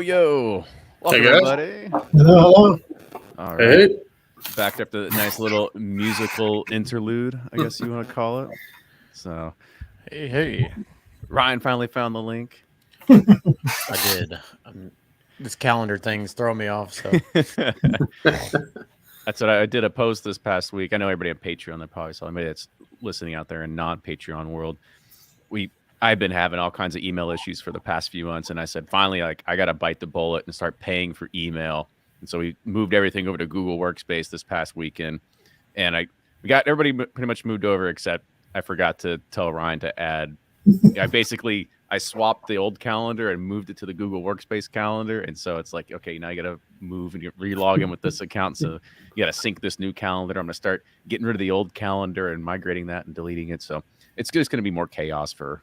Yo, welcome Hey, guys. everybody. Hello. All right, Hey. back after the nice little musical interlude, I guess you want to call it. So, hey, Ryan finally found the link. I did. This calendar thing's throwing me off. So That's what I did a post this past week. I know everybody on Patreon, they probably saw anybody that's listening out there in non-Patreon world. I've been having all kinds of email issues for the past few months, and I said finally, like, I got to bite the bullet and start paying for email. And so we moved everything over to Google Workspace this past weekend, and we got everybody pretty much moved over, except I forgot to tell Ryan to add. I swapped the old calendar and moved it to the Google Workspace calendar, and so it's like, okay, now you got to move and you re-log in with this account, so you got to sync this new calendar. I'm gonna start getting rid of the old calendar and migrating that and deleting it. So it's just going to be more chaos for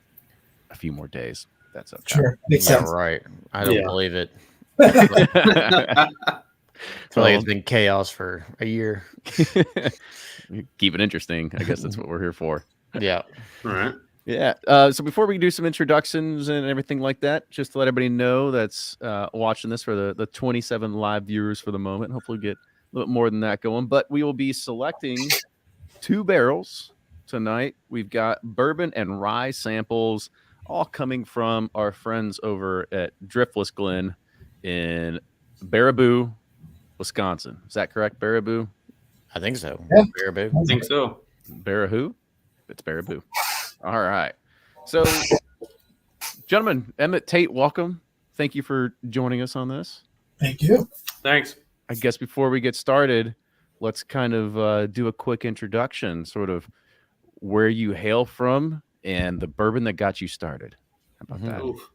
a few more days. That's okay. Sure, makes sense. right. I don't believe it. So Like it's been chaos for a year. keep it interesting. I guess that's what we're here for. Yeah. All right. Yeah. So before we do some introductions and everything like that, just to let everybody know that's watching this for the 27 live viewers for the moment. Hopefully get a little more than that going. But we will be selecting 2 barrels tonight. We've got bourbon and rye samples all coming from our friends over at Driftless Glen in Baraboo, Wisconsin. Is that correct, Baraboo? I think so. Yeah. Baraboo. I think so. Baraboo? It's Baraboo. All right. So, gentlemen, Emmett, Tate, welcome. Thank you for joining us on this. Thank you. Thanks. I guess before we get started, let's kind of do a quick introduction, sort of where you hail from and the bourbon that got you started. How about that? Oof.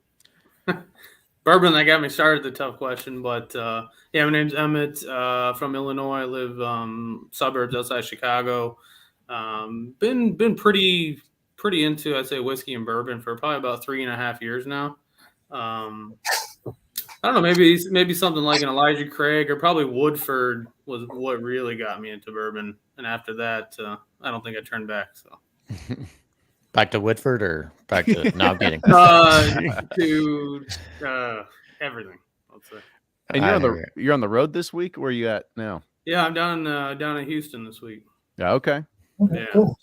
Bourbon that got me started, the tough question, but yeah, my name's Emmett from Illinois. I live suburbs outside Chicago. Been pretty into, I'd say, whiskey and bourbon for probably about 3.5 years now. I don't know, maybe something like an Elijah Craig or probably Woodford was what really got me into bourbon, and after that, I don't think I turned back. So. Back to Whitford or back to? No, I'm kidding. To everything. Let's say. And you're on the road this week. Where are you at now? Yeah, I'm down in Houston this week. Yeah, okay. Okay, Yeah. cool.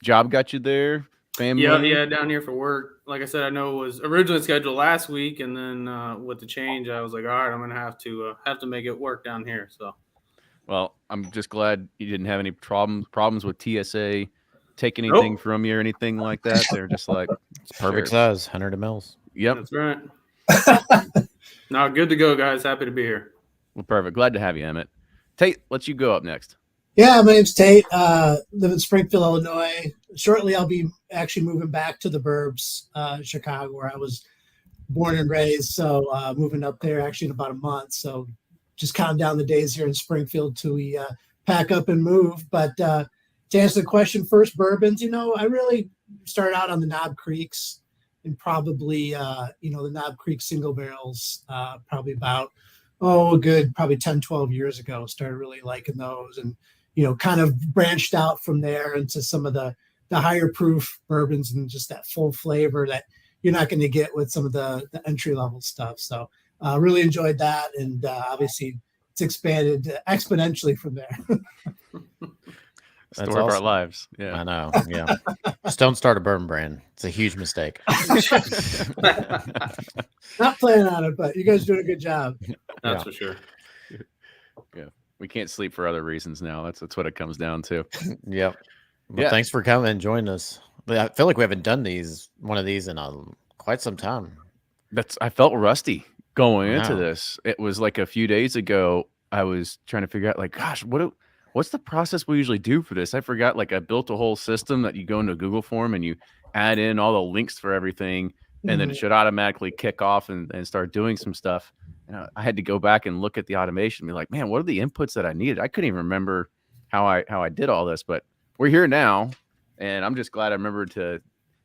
Job got you there. Family. Yeah, down here for work. Like I said, I know it was originally scheduled last week, and then with the change, I was like, all right, I'm gonna have to make it work down here. So. Well, I'm just glad you didn't have any problems with TSA taking anything from you or anything like that. They're just like, It's perfect size, 100 mils. Yep. That's right. No, good to go, guys. Happy to be here. Well, perfect. Glad to have you, Emmett. Tate, let you go up next. Yeah, my name's Tate. Live in Springfield, Illinois. Shortly, I'll be actually moving back to the burbs, Chicago, where I was born and raised. So moving up there actually in about a month. So just counting down the days here in Springfield till we pack up and move. But to answer the question first, bourbons, I really started out on the Knob Creeks and probably, the Knob Creek single barrels, probably about, probably 10, 12 years ago, started really liking those and, kind of branched out from there into some of the higher proof bourbons and just that full flavor that you're not going to get with some of the entry level stuff. So really enjoyed that. And obviously it's expanded exponentially from there. Story of our lives. Yeah. I know. Yeah. Just don't start a bourbon brand. It's a huge mistake. Not planning on it, but you guys are doing a good job. That's for sure. Yeah. We can't sleep for other reasons now. That's what it comes down to. Yep. Well, thanks for coming and joining us. I feel like we haven't done one of these in quite some time. I felt rusty going into this. It was like a few days ago. I was trying to figure out, like, gosh, what's the process we usually do for this? I forgot, like, I built a whole system that you go into a Google form and you add in all the links for everything, and then it should automatically kick off and start doing some stuff. And I had to go back and look at the automation and be like, man, what are the inputs that I needed? I couldn't even remember how I did all this, but we're here now, and I'm just glad I remembered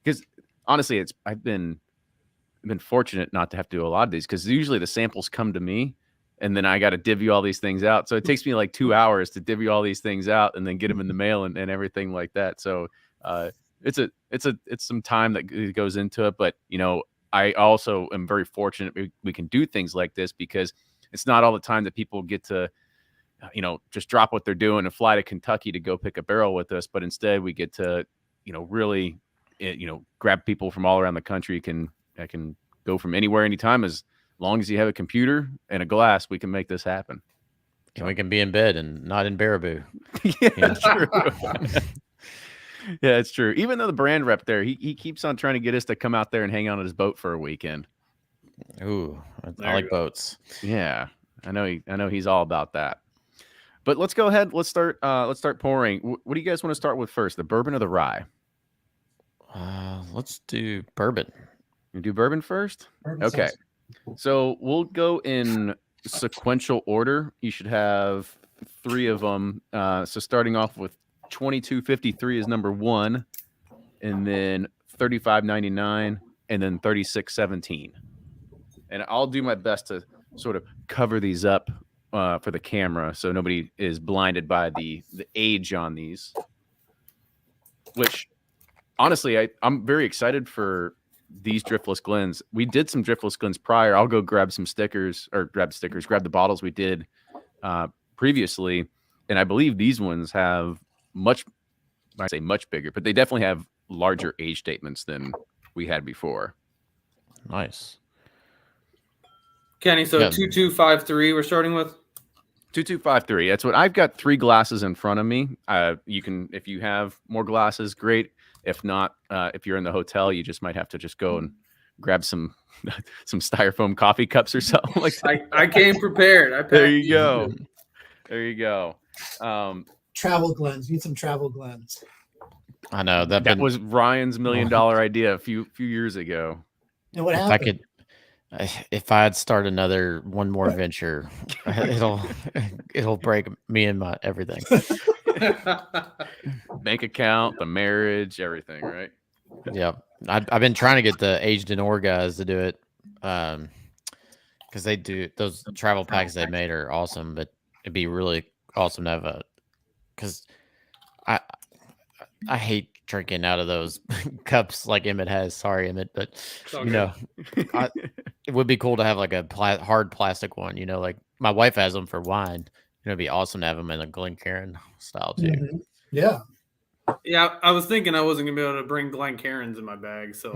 because honestly, I've been fortunate not to have to do a lot of these, because usually the samples come to me and then I got to divvy all these things out. So it takes me like 2 hours to divvy all these things out and then get them in the mail and everything like that. So it's some time that goes into it, but I also am very fortunate we can do things like this because it's not all the time that people get to, just drop what they're doing and fly to Kentucky to go pick a barrel with us. But instead we get to, really, grab people from all around the country. I can go from anywhere, anytime, as long as you have a computer and a glass, we can make this happen. And we can be in bed and not in Baraboo. Yeah, true. Yeah, it's true. Even though the brand rep there, he keeps on trying to get us to come out there and hang out on his boat for a weekend. Ooh, I like boats. Yeah, I know he's all about that. But let's go ahead. Let's start pouring. What do you guys want to start with first, the bourbon or the rye? Let's do bourbon. You do bourbon first? Bourbon Okay. sounds- So we'll go in sequential order. You should have 3 of them. So starting off with 2253 is number 1, and then 3599, and then 3617. And I'll do my best to sort of cover these up for the camera so nobody is blinded by the age on these. Which, honestly, I'm very excited for these Driftless Glens. We did some Driftless Glens prior. I'll go grab the bottles we did previously. And I believe these ones have much bigger, but they definitely have larger age statements than we had before. Nice. Kenny, so 2253 we're starting with? 2253. That's what I've got. 3 glasses in front of me. You can, if you have more glasses, great. If not, if you're in the hotel, you just might have to just go and grab some styrofoam coffee cups or something like that. I came prepared. There you go. There you go. Travel Glens. Need some Travel Glens. I know that was Ryan's $1 million idea a few years ago. And what if happened? If I had started one more venture, it'll break me and my everything. Bank account, the marriage, everything, right? Yeah, I've been trying to get the Aged in Ore guys to do it, because they do those travel packs they made are awesome. But it'd be really awesome to have because I hate drinking out of those cups like Emmett has. Sorry, Emmett, but it would be cool to have like a hard plastic one. Like my wife has them for wine. It'd be awesome to have them in a Glencairn style too. Mm-hmm. Yeah. Yeah, I was thinking I wasn't gonna be able to bring Glencairns in my bag, so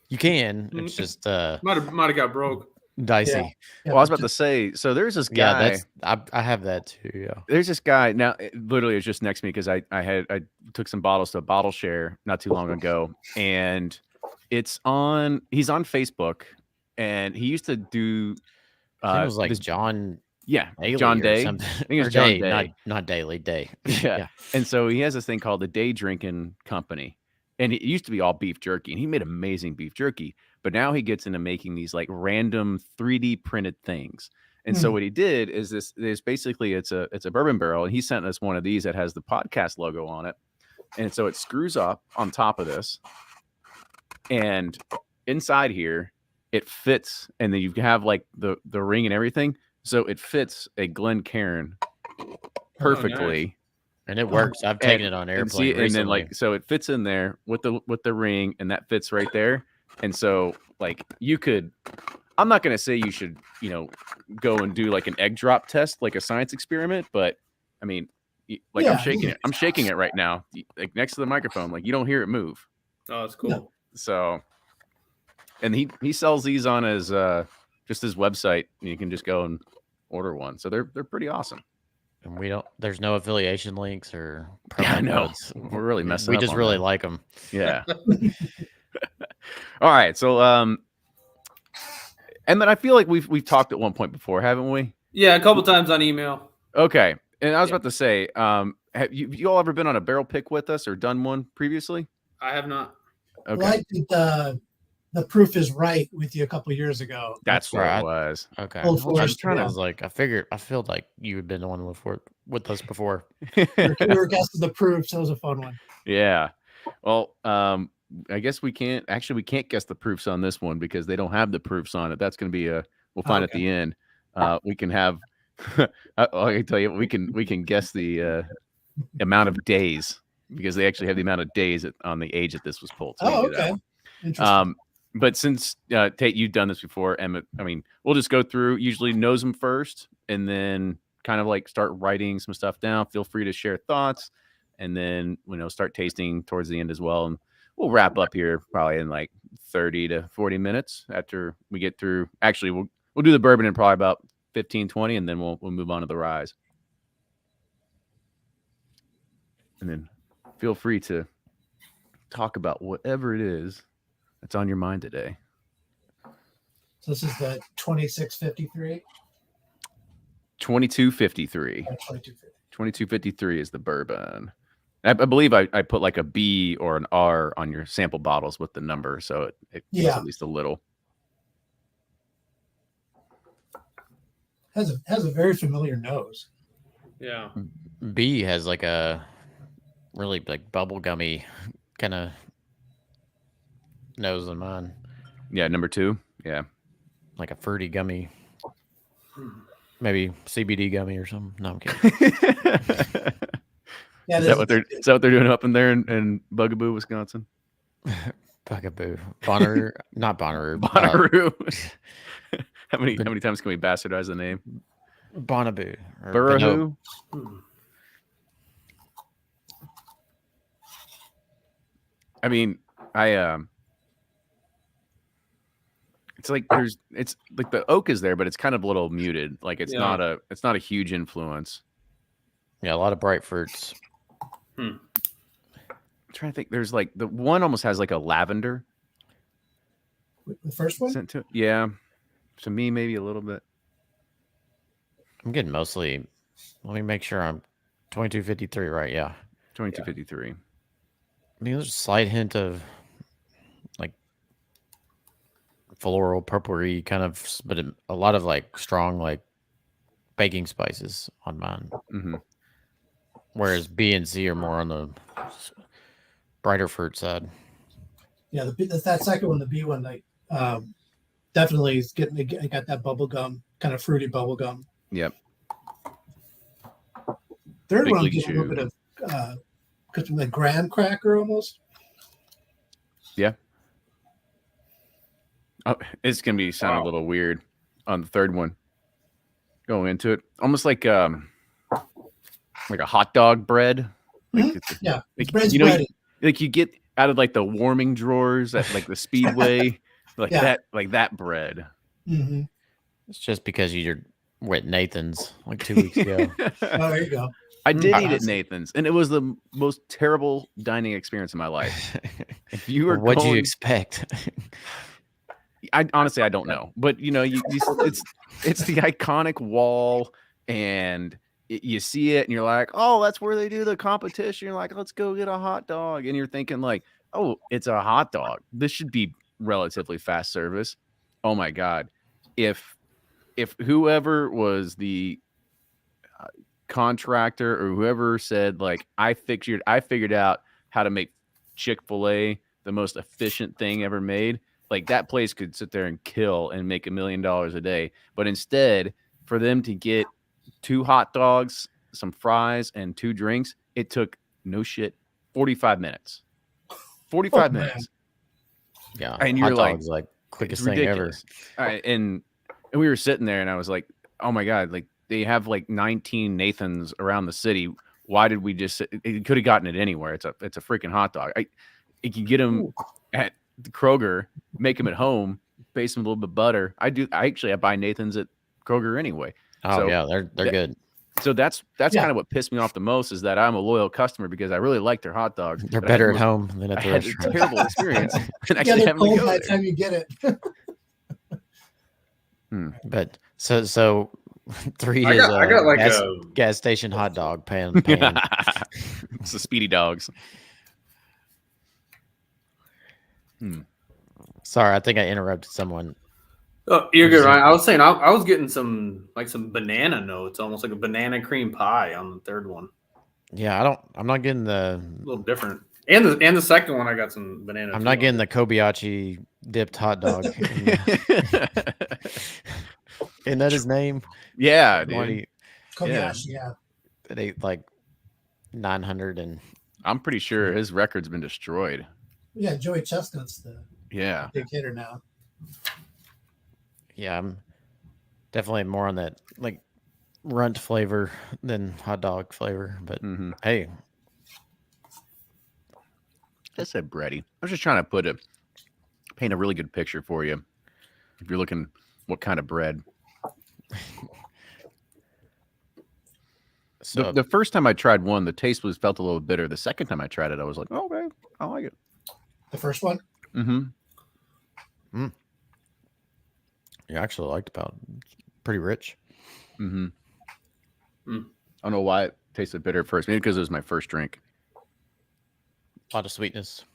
you can. It's just might have got broke. Dicey. Yeah. Well, I was about to say, so there's this guy. Yeah, I have that too. Yeah. There's this guy now. Literally, it's just next to me because I took some bottles to a bottle share not too long ago, and he's on Facebook, and he used to do. It was like John. Yeah, Daly John Day. I think it's John Day, Day. Not Daily, Day. Yeah. And so he has this thing called the Day Drinking Company. And it used to be all beef jerky, and he made amazing beef jerky. But now he gets into making these like random 3D printed things. And so what he did is there's basically it's a bourbon barrel, and he sent us one of these that has the podcast logo on it. And so it screws up on top of this. And inside here, it fits, and then you have like the ring and everything. So it fits a Glencairn perfectly. Oh, nice. And it works. I've taken it on airplane and then so it fits in there with the ring, and that fits right there. And so like I'm not gonna say you should go and do like an egg drop test, like a science experiment, but I mean, like I'm shaking it right now, like next to the microphone, like you don't hear it move. Oh, that's cool. No. So, and he sells these on his just his website, and you can just go and order one. So they're pretty awesome. And there's no affiliation links or promo codes. We're really messing up. We just really like them. Yeah. All right. So and then I feel like we've talked at one point before, haven't we? Yeah, a couple times on email. Okay. And I was about to say, have you all ever been on a barrel pick with us or done one previously? I have not. Okay. Well, I did the Proof is Right with you a couple of years ago. That's where it was. Okay. Full I was force, I feel like you had been on with us before. We were guests of the Proof, so it was a fun one. Yeah. Well, I guess we can't guess the proofs on this one because they don't have the proofs on it. That's going to be we'll find at the end. We can have I can tell you we can guess the amount of days because they actually have the amount of days on the age that this was pulled. So Oh, okay. Interesting. But since Tate, you've done this before, Emmett, I mean, we'll just go through, usually nose them first, and then kind of like start writing some stuff down. Feel free to share thoughts, and then start tasting towards the end as well. And we'll wrap up here probably in like 30 to 40 minutes after we get through. Actually, we'll do the bourbon in probably about 15, 20, and then we'll move on to the rye. And then feel free to talk about whatever it is that's on your mind today. So this is the 2653. 2253. 2253. 2253 is the bourbon. I believe I put like a B or an R on your sample bottles with the number, so it Yeah. at least a little. Has a very familiar nose. Yeah. B has like a really like bubblegummy kind of nose in mine. Yeah, number 2. Yeah. Like a fruity gummy. Maybe CBD gummy or something. No, I'm kidding. Yeah, is that what they're doing up in there in Bugaboo, Wisconsin? Bugaboo. Bonnaroo. Not Bonnaroo. Bonnaroo. How many times can we bastardize the name? Bonnaboo. Burrahoo. I mean, it's like it's like the oak is there, but it's kind of a little muted. Like it's not a huge influence. Yeah, a lot of bright fruits. I'm trying to think. There's like the one almost has like a lavender. The first one? Sent to it. Yeah. To me, maybe a little bit. I'm getting mostly. Let me make sure I'm 2253, right? Yeah. 2253. I mean, there's a slight hint of like floral, purpley kind of, but a lot of like strong like baking spices on mine. Mm-hmm. Whereas B and C are more on the brighter fruit side. Yeah, that second one, the B one, like definitely is got that bubble gum, kind of fruity bubble gum. Yep. Third Big one, League getting a little bit of like graham cracker almost. Yeah. Oh, it's gonna be sounding a little weird on the third one. Going into it, almost like a hot dog bread. Like Yeah, like, bread's bready. bready. Like you get out of like the warming drawers at like the Speedway, like that bread. Mm-hmm. It's just because you're with Nathan's like 2 weeks ago. Oh, there you go. I did eat at Nathan's, and it was the most terrible dining experience of my life. If you were, what'd you expect? I honestly I don't know, but it's the iconic wall, and you see it, and you're like, oh, that's where they do the competition. You're like, let's go get a hot dog, and you're thinking like, oh, it's a hot dog. This should be relatively fast service. Oh my god, if whoever was the contractor or whoever said like I figured out how to make Chick-fil-A the most efficient thing ever made, like that place could sit there and kill and make $1 million a day. But instead, for them to get 2 hot dogs, some fries, and 2 drinks, it took 45 minutes. 45 minutes. Yeah, and you're like quickest thing ever. And we were sitting there, and I was like, oh my god, like they have like 19 Nathans around the city. Why did we just? It could have gotten it anywhere. It's a freaking hot dog. You can get them at the Kroger, make them at home, base them with a little bit of butter. I buy Nathan's at Kroger anyway. Oh so yeah, they're good. So that's kind of what pissed me off the most, is that I'm a loyal customer because I really like their hot dogs. They're better at home than at the restaurant. I had a terrible experience. And Yeah, they're cold by the time you get it. But so 3 I is got like gas, a gas station hot dog pan. It's the Speedy Dogs. Sorry, I think I interrupted someone. Oh, you're good, Ryan. I was saying I was getting some banana notes, almost like a banana cream pie on the third one. Yeah, I'm not getting a little different. And the second one, I got some banana. I'm not getting the Kobayashi dipped hot dog. Isn't that his name? Yeah, dude. Kobayashi, yeah. They like 900 and. I'm pretty sure his record's been destroyed. Yeah, Joey Chestnut's Yeah. big hitter now. Yeah, I'm definitely more on that like runt flavor than hot dog flavor. But hey, I said bready. I was just trying to paint a really good picture for you. If you're looking, what kind of bread? so The first time I tried one, the taste felt a little bitter. The second time I tried it, I was like, oh, okay, I like it. The first one? Mm-hmm. you actually liked about pretty rich. Mm-hmm. I don't know why it tasted bitter at first. Maybe because it was my first drink. A lot of sweetness.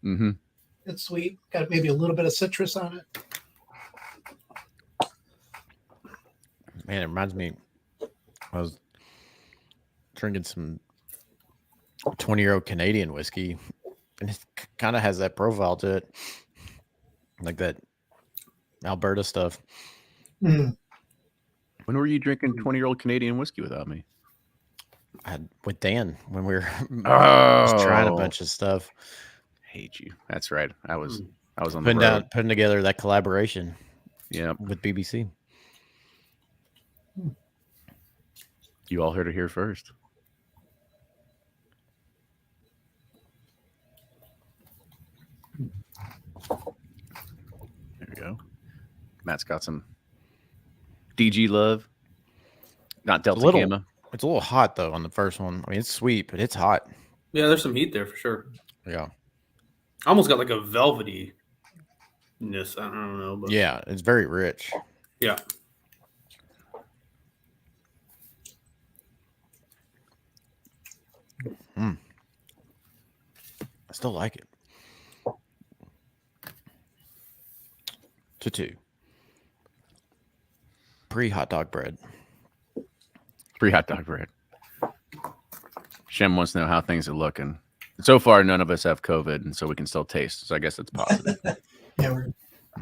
Mm-hmm. It's sweet. Got maybe a little bit of citrus on it. Man, it reminds me. I was drinking some 20-year-old Canadian whiskey, and it kind of has that profile to it, like that Alberta stuff. Mm. When were you drinking 20-year-old Canadian whiskey without me? With Dan when we were just trying a bunch of stuff. Hate you. That's right. I was on the road. Putting together that collaboration. Yeah, with BBC. You all heard it here first. There we go. Matt's got some DG love. Not Delta Gamma. It's a little hot though on the first one. I mean, it's sweet, but it's hot. Yeah, there's some heat there for sure. Yeah. Almost got like a velvetyness. I don't know. But yeah, it's very rich. Yeah. I still like it. 2-2. Pre-hot dog bread. Pre-hot dog bread. Shem wants to know how things are looking. So far, none of us have COVID, and so we can still taste. So I guess it's positive. Yeah, we're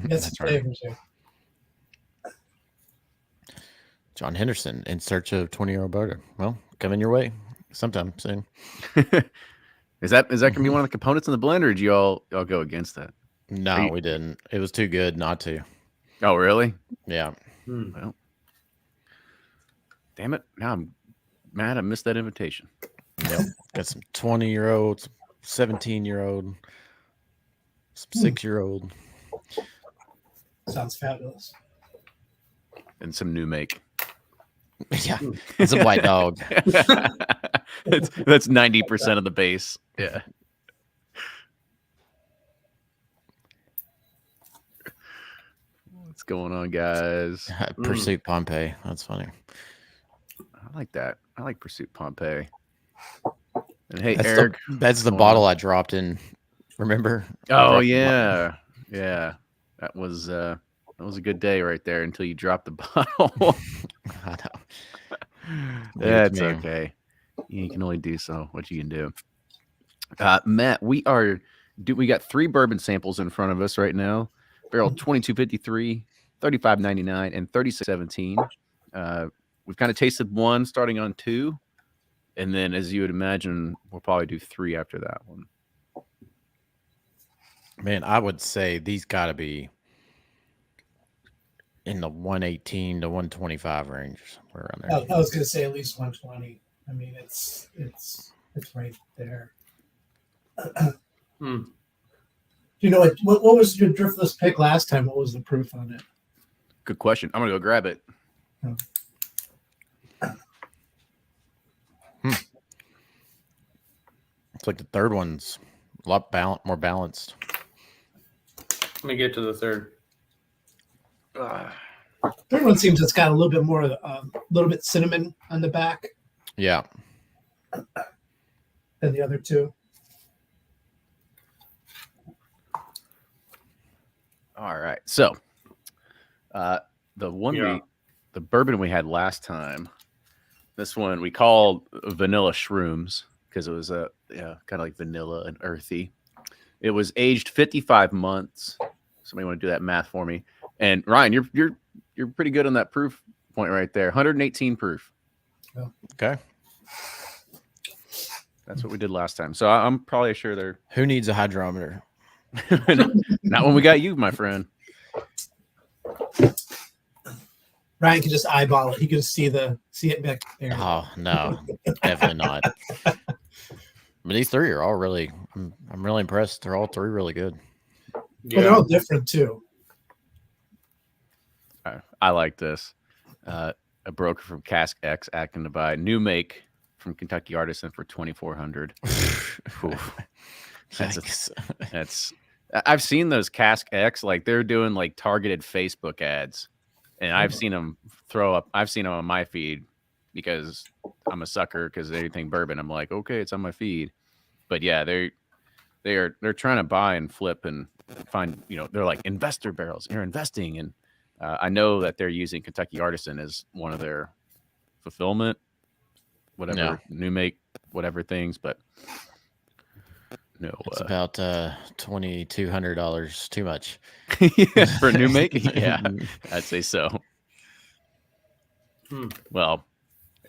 got some flavors here. John Henderson in search of 20-year-old burger. Well, coming your way sometime soon. Is that going to be one of the components in the blend, or did you all go against that? No, we didn't. It was too good not to. Oh, really? Yeah. Well, damn it! Now I'm mad. I missed that invitation. Yep. Got some 20-year-old, 17-year-old, some 6-year-old. Sounds fabulous. And some new make. Yeah, it's a white dog. That's 90% of the base. Yeah. What's going on, guys? Pursuit Pompeii. That's funny. I like that. I like Pursuit Pompeii. And hey, That's Eric. That's the bottle I dropped in. Remember? Oh yeah, yeah. That was a good day right there until you dropped the bottle. I know. That's okay. You can only do so what you can do. Matt, we got 3 bourbon samples in front of us right now. Barrel 2253, 3599, and 3617. We've kind of tasted one starting on 2. And then, as you would imagine, we'll probably do 3 after that one. Man, I would say these got to be in the 118 to 125 range. Somewhere around there. I was going to say at least 120. I mean, it's right there. You know what was your Driftless pick last time? What was the proof on it? Good question. I'm gonna go grab it. It's like the third one's a lot more balanced. Let me get to the third. Third one seems it's got a little bit more, a little bit cinnamon on the back. Yeah. Than the other 2. All right. So, the bourbon we had last time, this one we called Vanilla Shrooms because it was kind of like vanilla and earthy. It was aged 55 months. Somebody want to do that math for me? And Ryan, you're pretty good on that proof point right there. 118 proof. Oh. Okay. That's what we did last time. So I'm probably sure they're. Who needs a hydrometer? Not when we got you, my friend. Ryan can just eyeball it. He can see it back there. Oh no, definitely not. But these three are all really. I'm really impressed. They're all three really good. Well, they're all different too. I like this. A broker from Cask X acting to buy new make from Kentucky Artisan for $2,400. That's. I've seen those Cask X, like they're doing like targeted Facebook ads, and I've seen them throw up. I've seen them on my feed because I'm a sucker. Because anything bourbon, I'm like, okay, it's on my feed. But yeah, they're trying to buy and flip and find. They're like investor barrels. You're investing, and I know that they're using Kentucky Artisan as one of their fulfillment, whatever new make, whatever things, but. No, it's about $2,200 too much for a new make. Yeah, I'd say so. Well,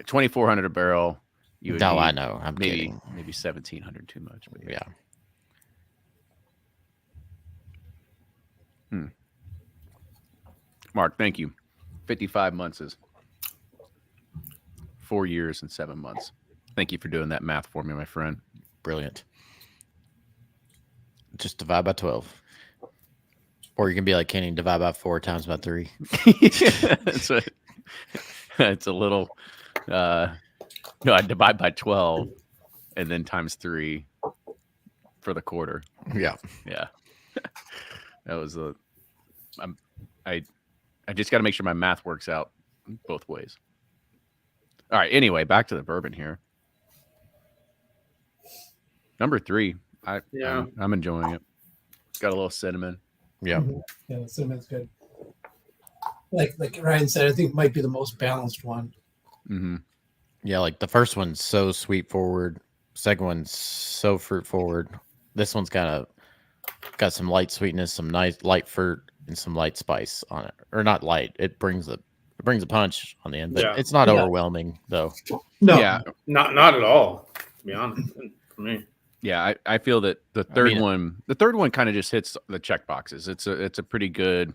$2,400 a barrel. I know. I'm maybe kidding. Maybe $1,700 too much. But yeah. Mark, thank you. 55 months is 4 years and 7 months. Thank you for doing that math for me, my friend. Brilliant. Just divide by 12. Or you can be like Kenny, divide by 4 times by 3. It's a little no, I divide by 12 and then times 3 for the quarter. Yeah. That was I just got to make sure my math works out both ways. All right, anyway, back to the bourbon here. Number 3. I'm enjoying it. It's got a little cinnamon. Yeah. Yeah, the cinnamon's good. Like Ryan said, I think it might be the most balanced one. Mm-hmm. Yeah, like the first one's so sweet forward. Second one's so fruit forward. This one's got some light sweetness, some nice light fruit, and some light spice on it. Or not light. It brings a punch on the end, but it's not overwhelming though. No. Yeah. Not at all, to be honest, for me. Yeah, I feel that the third one kind of just hits the check boxes. It's a pretty good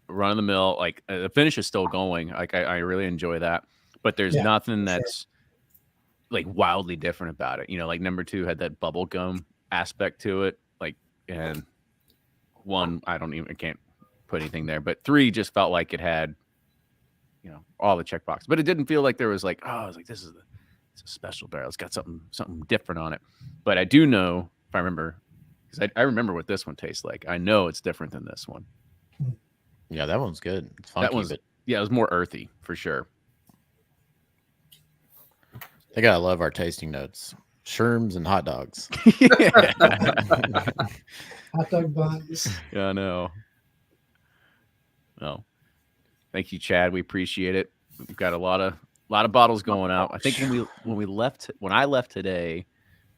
run of the mill. Like the finish is still going. Like I really enjoy that, but there's nothing that's like wildly different about it. Like number 2 had that bubble gum aspect to it. Like, and 1, I can't put anything there, but 3 just felt like it had, all the check boxes, but it didn't feel like there was like, I was like, it's a special barrel. It's got something different on it. But I do know, if I remember, because I remember what this one tastes like. I know it's different than this one. Yeah, that one's good. It's funky, it was more earthy for sure. They gotta love our tasting notes. Sherms and hot dogs. Hot dog buns. Yeah, I know. Well, thank you, Chad. We appreciate it. We've got a lot of bottles going out. I think when I left today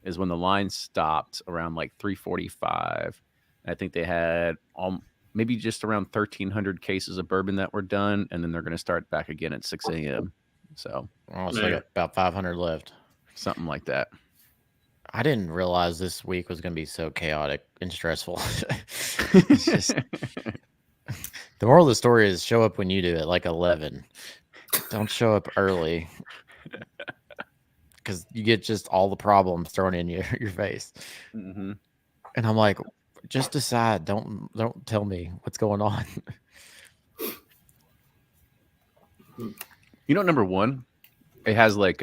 is when the line stopped around like 3:45. I think they had maybe just around 1,300 cases of bourbon that were done, and then they're going to start back again at 6 a.m. So I got about 500 left, something like that. I didn't realize this week was going to be so chaotic and stressful. It's just, the moral of the story is show up when you do it, like 11. Don't show up early because you get just all the problems thrown in your face. Mm-hmm. And I'm like, just decide. Don't tell me what's going on. Number 1, it has like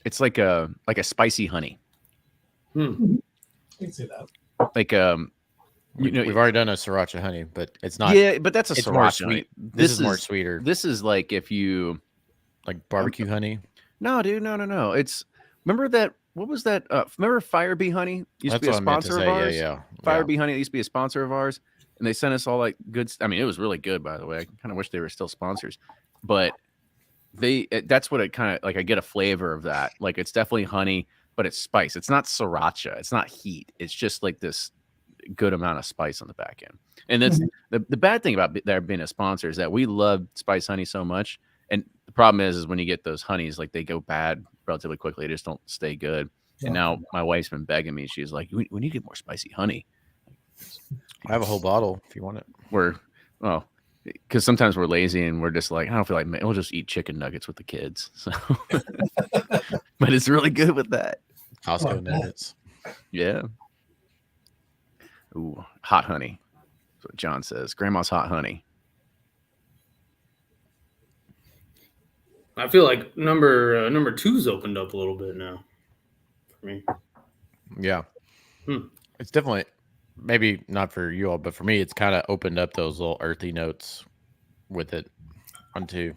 it's like a spicy honey. I can see that. Like we've already done a siracha honey, but it's not. Yeah, but that's a it's sriracha. More sweet. This is more sweeter. This is like if you like barbecue honey. No, dude, no. It's remember that. What was that? Remember Fire Bee Honey used to be a sponsor of ours. Yeah. Fire Bee Honey used to be a sponsor of ours, and they sent us all like good. I mean, it was really good, by the way. I kind of wish they were still sponsors, but that's what it kind of like. I get a flavor of that. Like it's definitely honey, but it's spice. It's not sriracha. It's not heat. It's just like this good amount of spice on the back end. And that's the bad thing about there being a sponsor is that we love spice honey so much. And the problem is when you get those honeys, like they go bad relatively quickly. They just don't stay good. And now my wife's been begging me. She's like, we need to get more spicy honey. I have a whole bottle if you want it. Because sometimes we're lazy and we're just like, I don't feel like, we'll just eat chicken nuggets with the kids. So, but it's really good with that. Costco nuggets. Yeah. Ooh, hot honey. That's what John says. Grandma's hot honey. I feel like number two's opened up a little bit now for me. Yeah. It's definitely, maybe not for you all, but for me, it's kind of opened up those little earthy notes with it on two.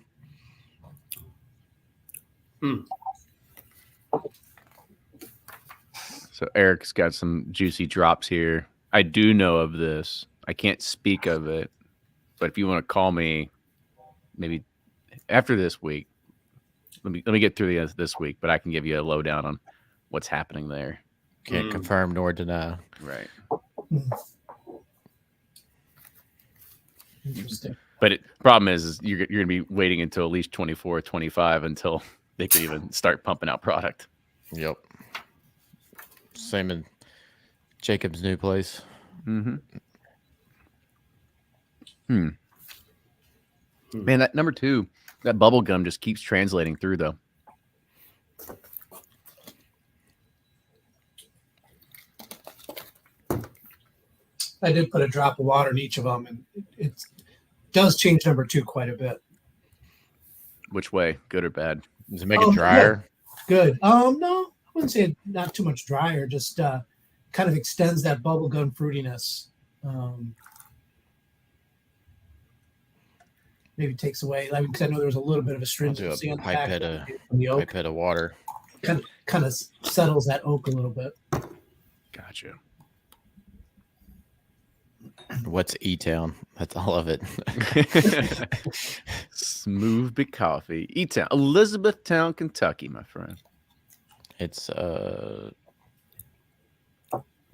So Eric's got some juicy drops here. I do know of this. I can't speak of it, but if you want to call me, maybe after this week, let me get through this week, but I can give you a lowdown on what's happening there. Can't confirm nor deny. Right. Interesting. But problem is you're going to be waiting until at least 24, 25 until they could even start pumping out product. Yep. Same in Jacob's new place. Man, that number 2, that bubble gum just keeps translating through though. I did put a drop of water in each of them, and it does change number 2 quite a bit. Which way, good or bad? Does it make it drier? Yeah. Good. No, I wouldn't say not too much drier. Just kind of extends that bubblegum fruitiness. Maybe takes away. I mean, because I know there was a little bit of astringency on the back from the oak. Pipette of water. Kind of settles that oak a little bit. Gotcha. What's E-Town? That's all of it. Smooth big coffee. E-Town. Elizabethtown, Kentucky, my friend. It's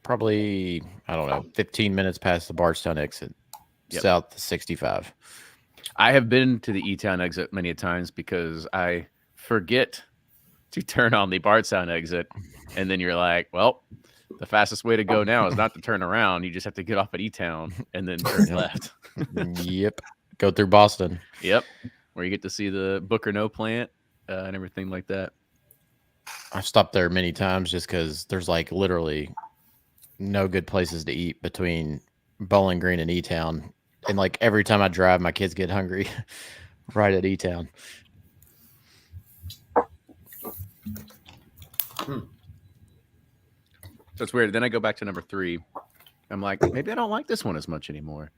probably, I don't know, 15 minutes past the Bardstown exit. Yep. South to 65. I have been to the E-Town exit many times because I forget to turn on the Bardstown exit. And then you're like, well, the fastest way to go now is not to turn around. You just have to get off at E-Town and then turn left. Yep. Go through Boston. Yep. Where you get to see the Booker No plant and everything like that. I've stopped there many times just because there's like literally no good places to eat between Bowling Green and E-Town. And like every time I drive, my kids get hungry right at E-Town. That's weird. Then I go back to number 3. I'm like, maybe I don't like this one as much anymore.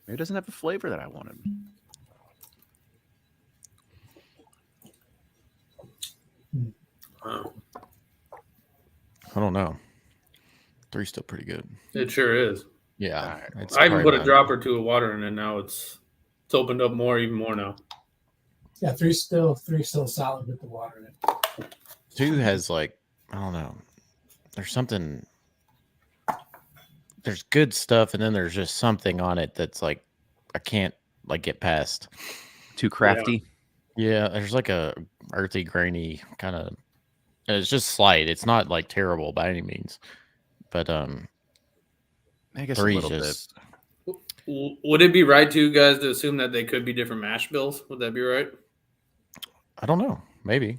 Maybe it doesn't have the flavor that I wanted. Wow. I don't know. 3's still pretty good. It sure is. Yeah. I even put a drop or 2 of water in it. Now it's opened up even more now. Yeah, 3's still solid with the water in it. 2 has like, I don't know. There's good stuff, and then there's just something on it that's like I can't like get past. Too crafty. Yeah, there's like a earthy, grainy kind of. It's just slight. It's not like terrible by any means, but I guess 3's a little just. Bit. Would it be right to you guys to assume that they could be different mash bills? Would that be right? I don't know. Maybe.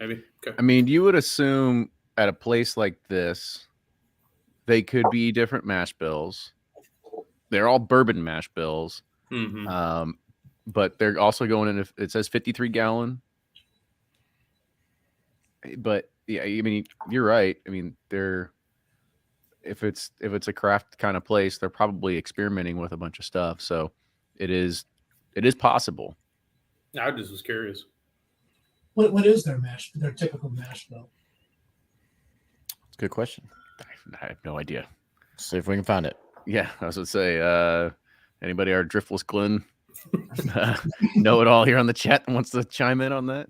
Okay. I mean, you would assume at a place like this, they could be different mash bills. They're all bourbon mash bills. Mm-hmm. But they're also going in, it says 53 gallon. But yeah, I mean, you're right. I mean, if it's a craft kind of place, they're probably experimenting with a bunch of stuff. So it is possible. I just was curious. What is their typical mash bill? It's a good question. I have no idea. See if we can find it. Yeah, I was going to say, anybody our Driftless Glen know it all here on the chat and wants to chime in on that?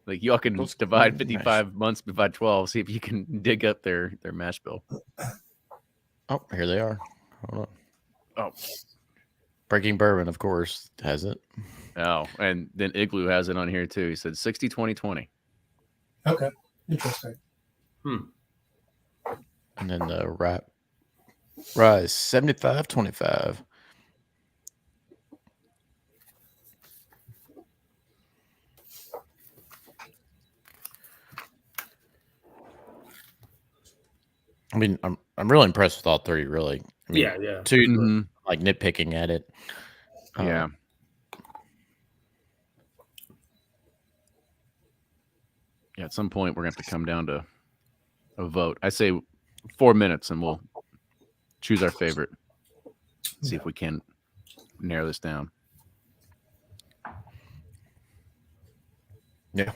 Like, y'all can divide 55 months by 12, see if you can dig up their mash bill. Oh, here they are. Hold on. Oh. Breaking Bourbon, of course, has it. Oh, and then Igloo has it on here too. He said 60, 20, 20. Okay, interesting. And then the rye is 75.25. I mean, I'm really impressed with all three. Really, I mean, Yeah. Two like nitpicking at it. Yeah. Yeah. At some point, we're gonna have to come down to a vote. I say 4 minutes, and we'll choose our favorite. See if we can narrow this down. Yeah.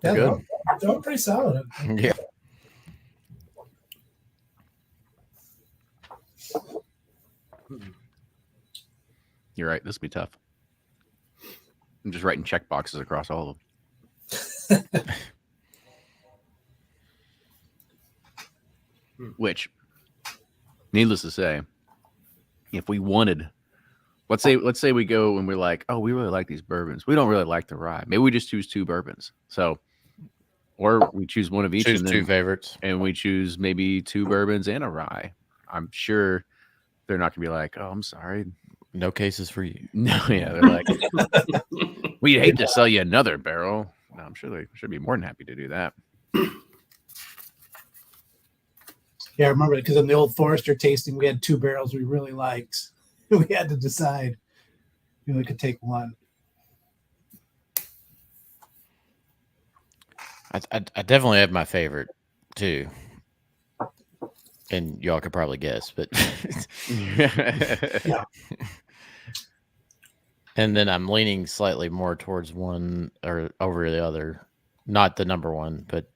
Yeah, Good. they're pretty solid. Yeah. You're right. This will be tough. I'm just writing check boxes across all of them. Which, needless to say, if we wanted, let's say we go and we're like, oh, we really like these bourbons. We don't really like the rye. Maybe we just choose 2 bourbons. So, or we choose one of each. Choose and 2 favorites. And we choose maybe 2 bourbons and a rye. I'm sure they're not going to be like, oh, I'm sorry. No cases for you. No, yeah. They're like, we'd hate to sell you another barrel. No, I'm sure they should be more than happy to do that. Yeah, I remember because in the old Forester tasting, we had 2 barrels we really liked. We had to decide. We only could take one. I definitely have my favorite too, and y'all could probably guess, but Yeah. And then I'm leaning slightly more towards one or over the other, not the number one, but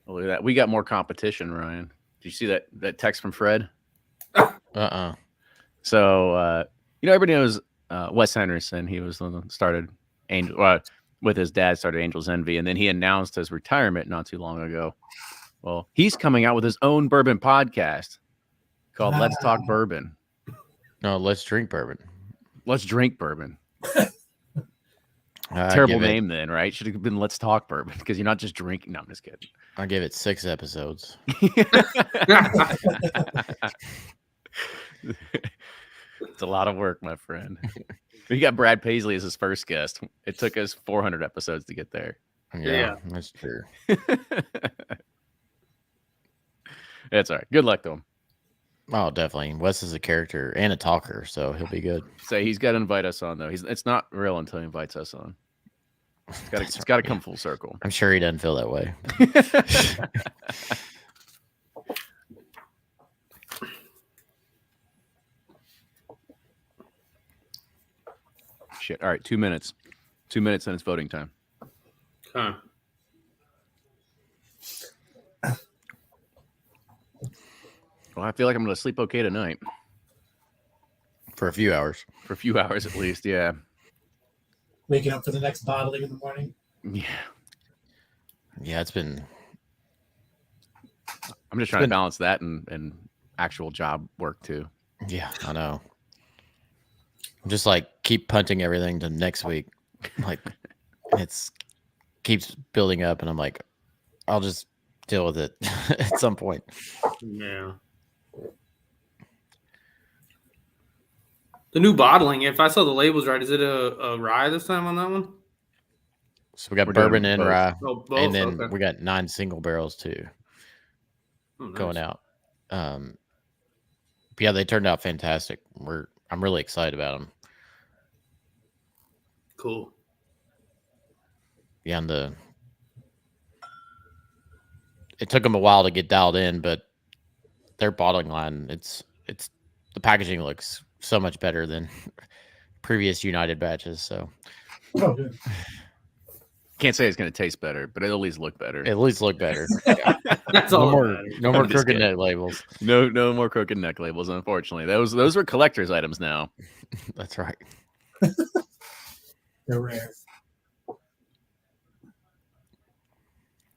Look at that. We got more competition, Ryan. Did you see that text from Fred? So, everybody knows Wes Henderson. He was the one that started with his dad, started Angel's Envy, and then he announced his retirement not too long ago. Well, he's coming out with his own bourbon podcast called Let's Talk Bourbon. No, Let's Drink Bourbon. Let's Drink Bourbon. Terrible name then, right? Should have been Let's Talk Bourbon because you're not just drinking. No, I'm just kidding. I give it 6 episodes. It's a lot of work, my friend. We got Brad Paisley as his first guest. It took us 400 episodes to get there. Yeah. That's true. That's all right. Good luck to him. Oh, definitely. Wes is a character and a talker, so he'll be good. Say he's got to invite us on though. It's not real until he invites us on. It's got to come full circle. I'm sure he doesn't feel that way. Shit. All right, 2 minutes. 2 minutes and it's voting time. Huh. Well, I feel like I'm going to sleep okay tonight. For a few hours. For a few hours at least, yeah. Waking up for the next bottling in the morning. Yeah. Yeah, it's been... I'm just trying to balance that and actual job work too. Yeah, I know. Just like keep punting everything to next week. Like it's keeps building up, and I'm like, I'll just deal with it at some point. Yeah. The new bottling, if I saw the labels right, is it a rye this time on that one? So we got We're bourbon doing and both. rye, Oh, both. and then Okay. we got 9 single barrels too Oh, nice. going out. But yeah, they turned out fantastic. I'm really excited about them. Cool. Yeah, and it took them a while to get dialed in, but their bottling line, it's the packaging looks so much better than previous United batches. So Oh, good. Can't say it's going to taste better, but it'll at least look better. at least look better. That's all. No that more, matters. no more I'm just crooked kidding. neck labels. No more crooked neck labels, unfortunately. Those were collector's items now. That's right. They're rare.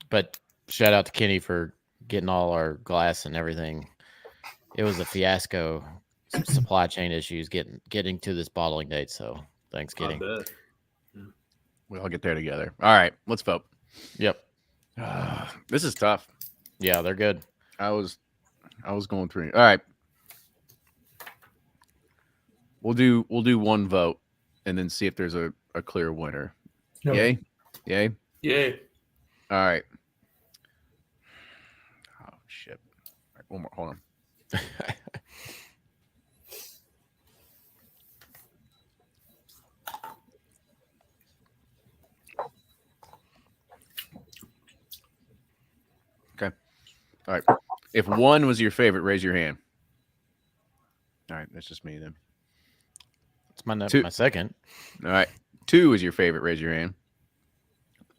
But shout out to Kenny for getting all our glass and everything. It was a fiasco. Some supply chain issues getting to this bottling date. So thanks, I Kenny. bet. We all get there together. All right, let's vote. Yep. This is tough. Yeah, they're good. I was going through. All right. We'll do one vote and then see if there's a clear winner. Okay. Yay? Yay. All right. Oh shit. All right, one more. Hold on. Okay. All right. If one was your favorite, raise your hand. All right, that's just me then. It's my Two. my second. All right. 2 is your favorite, raise your hand.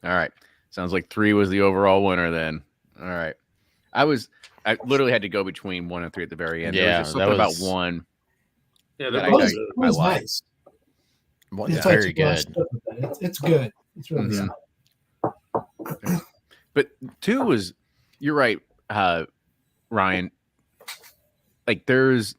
All right. Sounds like 3 was the overall winner then. All right. I literally had to go between 1 and 3 at the very end. Yeah, there was just something about 1. Yeah, that that I- One was is, I one is like. nice. One It's is like very you watch good. stuff with that. It's good. It's really Mhm. solid. But 2 was, you're right, Ryan. Like there's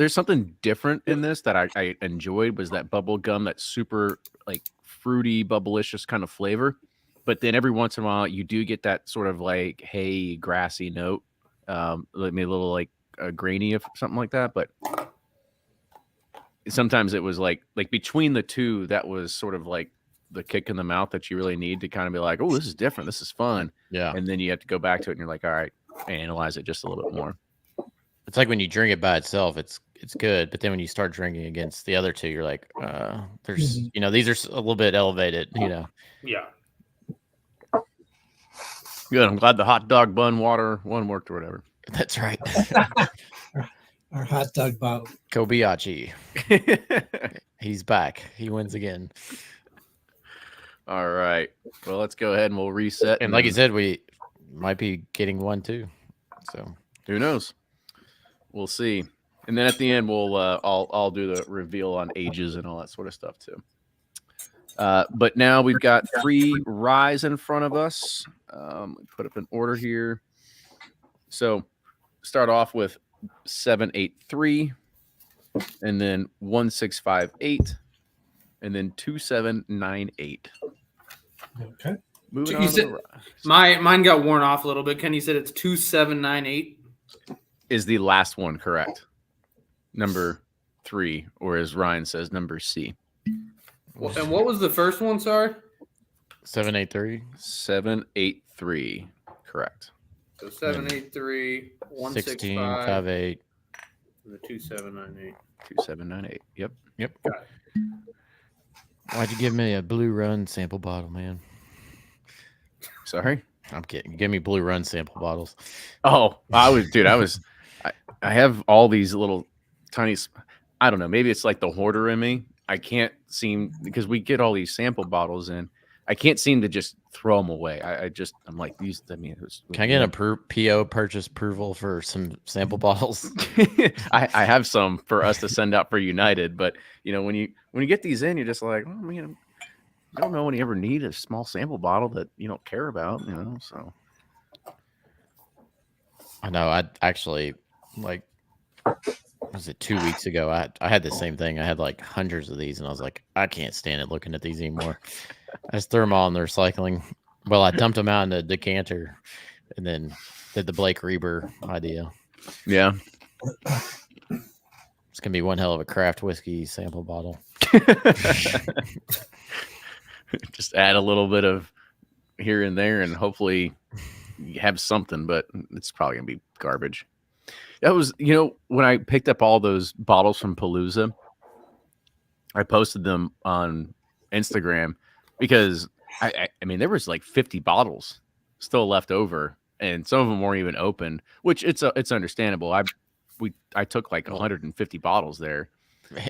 something different in this that I enjoyed, was that bubble gum, that super like fruity, bubblicious kind of flavor. But then every once in a while, you do get that sort of like hay, grassy note, maybe a little like grainy of something like that. But sometimes it was like between the two, that was sort of like the kick in the mouth that you really need to kind of be like, oh, this is different, this is fun. Yeah. And then you have to go back to it and you're like, all right, analyze it just a little bit more. It's like when you drink it by itself, it's good, but then when you start drinking against the other two, you're like, there's these are a little bit elevated, Yeah. Good. I'm glad the hot dog bun water one worked or whatever. That's right. Our hot dog bottle. Kobayashi. He's back. He wins again. All right. Well, let's go ahead and we'll reset. And like you said, we might be getting one too. So who knows? We'll see. And then at the end, we'll I'll do the reveal on ages and all that sort of stuff too. But now we've got 3 ryes in front of us. Put up an order here. So start off with 783, and then 1658, and then 2798. Okay. Moving You on. said- To the ryes. Mine got worn off a little bit. Kenny said it's 2798. Is the last one correct? Number 3, or as Ryan says, number C. And what was the first one? Sorry. 783, 783. Correct. So 783 16, 165 58. and the 2798. 2798. Yep. Got it. Why'd you give me a Blue Run sample bottle, man? Sorry. I'm kidding. Give me Blue Run sample bottles. Oh, I have all these little tiny, I don't know, maybe it's like the hoarder in me. I can't seem, because we get all these sample bottles in, I can't seem to just throw them away. I'm like, these, I mean, Can I get a PO purchase approval for some sample bottles? I have some for us to send out for United, but when you get these in, you're just like, oh, man, I don't know when you ever need a small sample bottle that you don't care about, so. I know. I actually, like, was it 2 weeks ago? I had the same thing. I had like hundreds of these, and I was like, I can't stand it looking at these anymore. I just threw them all in the recycling. Well, I dumped them out in a decanter, and then did the Blake Reber idea. Yeah. It's gonna be one hell of a craft whiskey sample bottle. Just add a little bit of here and there, and hopefully you have something, but it's probably gonna be garbage. That was, when I picked up all those bottles from Palooza, I posted them on Instagram because I mean, there was like 50 bottles still left over, and some of them weren't even open, which it's understandable. I took like 150 bottles there.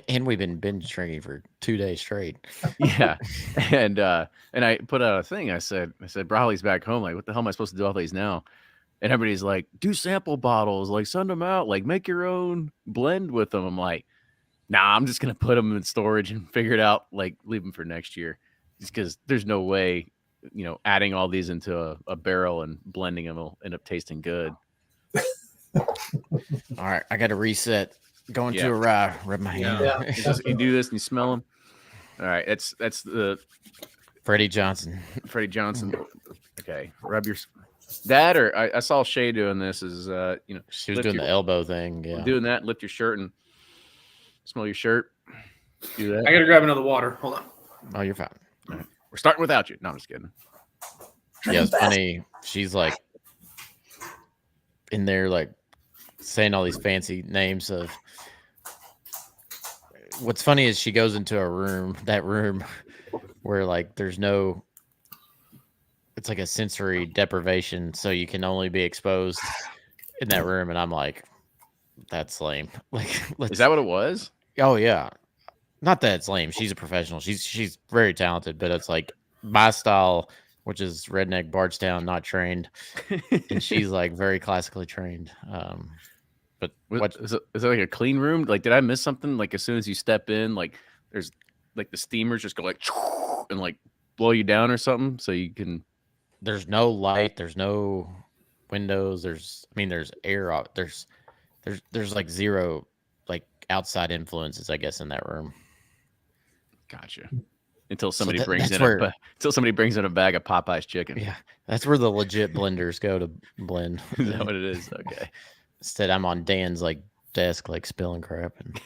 And we've been binge drinking for 2 days straight. Yeah. And I put out a thing. I said, Brawley's back home. Like, what the hell am I supposed to do all these now? And everybody's like, do sample bottles, like send them out, like make your own blend with them. I'm like, nah, I'm just going to put them in storage and figure it out, like leave them for next year. Just because there's no way, adding all these into a barrel and blending them will end up tasting good. All right, I got to reset. Going to a rye. Rub my hand. Yeah. You do this and you smell them. All right, that's Freddie Johnson. Freddie Johnson. Okay, rub your that, or I saw Shay doing this. Is She was doing the elbow thing. Yeah, doing that. Lift your shirt and smell your shirt. Do that. I gotta grab another water. Hold on. Oh, you're fine. All right. We're starting without you. No, I'm just kidding. Yeah, it's funny. She's like in there, like saying all these fancy names of. What's funny is she goes into a room, that room where like there's no. It's like a sensory deprivation, so you can only be exposed in that room, and I'm like, that's lame. Like, Is that what it was? Oh yeah, not that it's lame. She's a professional. She's very talented, but it's like my style, which is redneck Bardstown, not trained, and she's like very classically trained. But what is it like a clean room? Like, did I miss something? Like, as soon as you step in, like there's like the steamers just go like and like blow you down or something, so you can. There's no light. There's no windows. There's air out. There's like zero like outside influences, I guess, in that room. Gotcha. Until somebody brings in a bag of Popeye's chicken. Yeah, that's where the legit blenders go to blend. Is that what it is? Okay. Instead, I'm on Dan's like desk, like spilling crap. And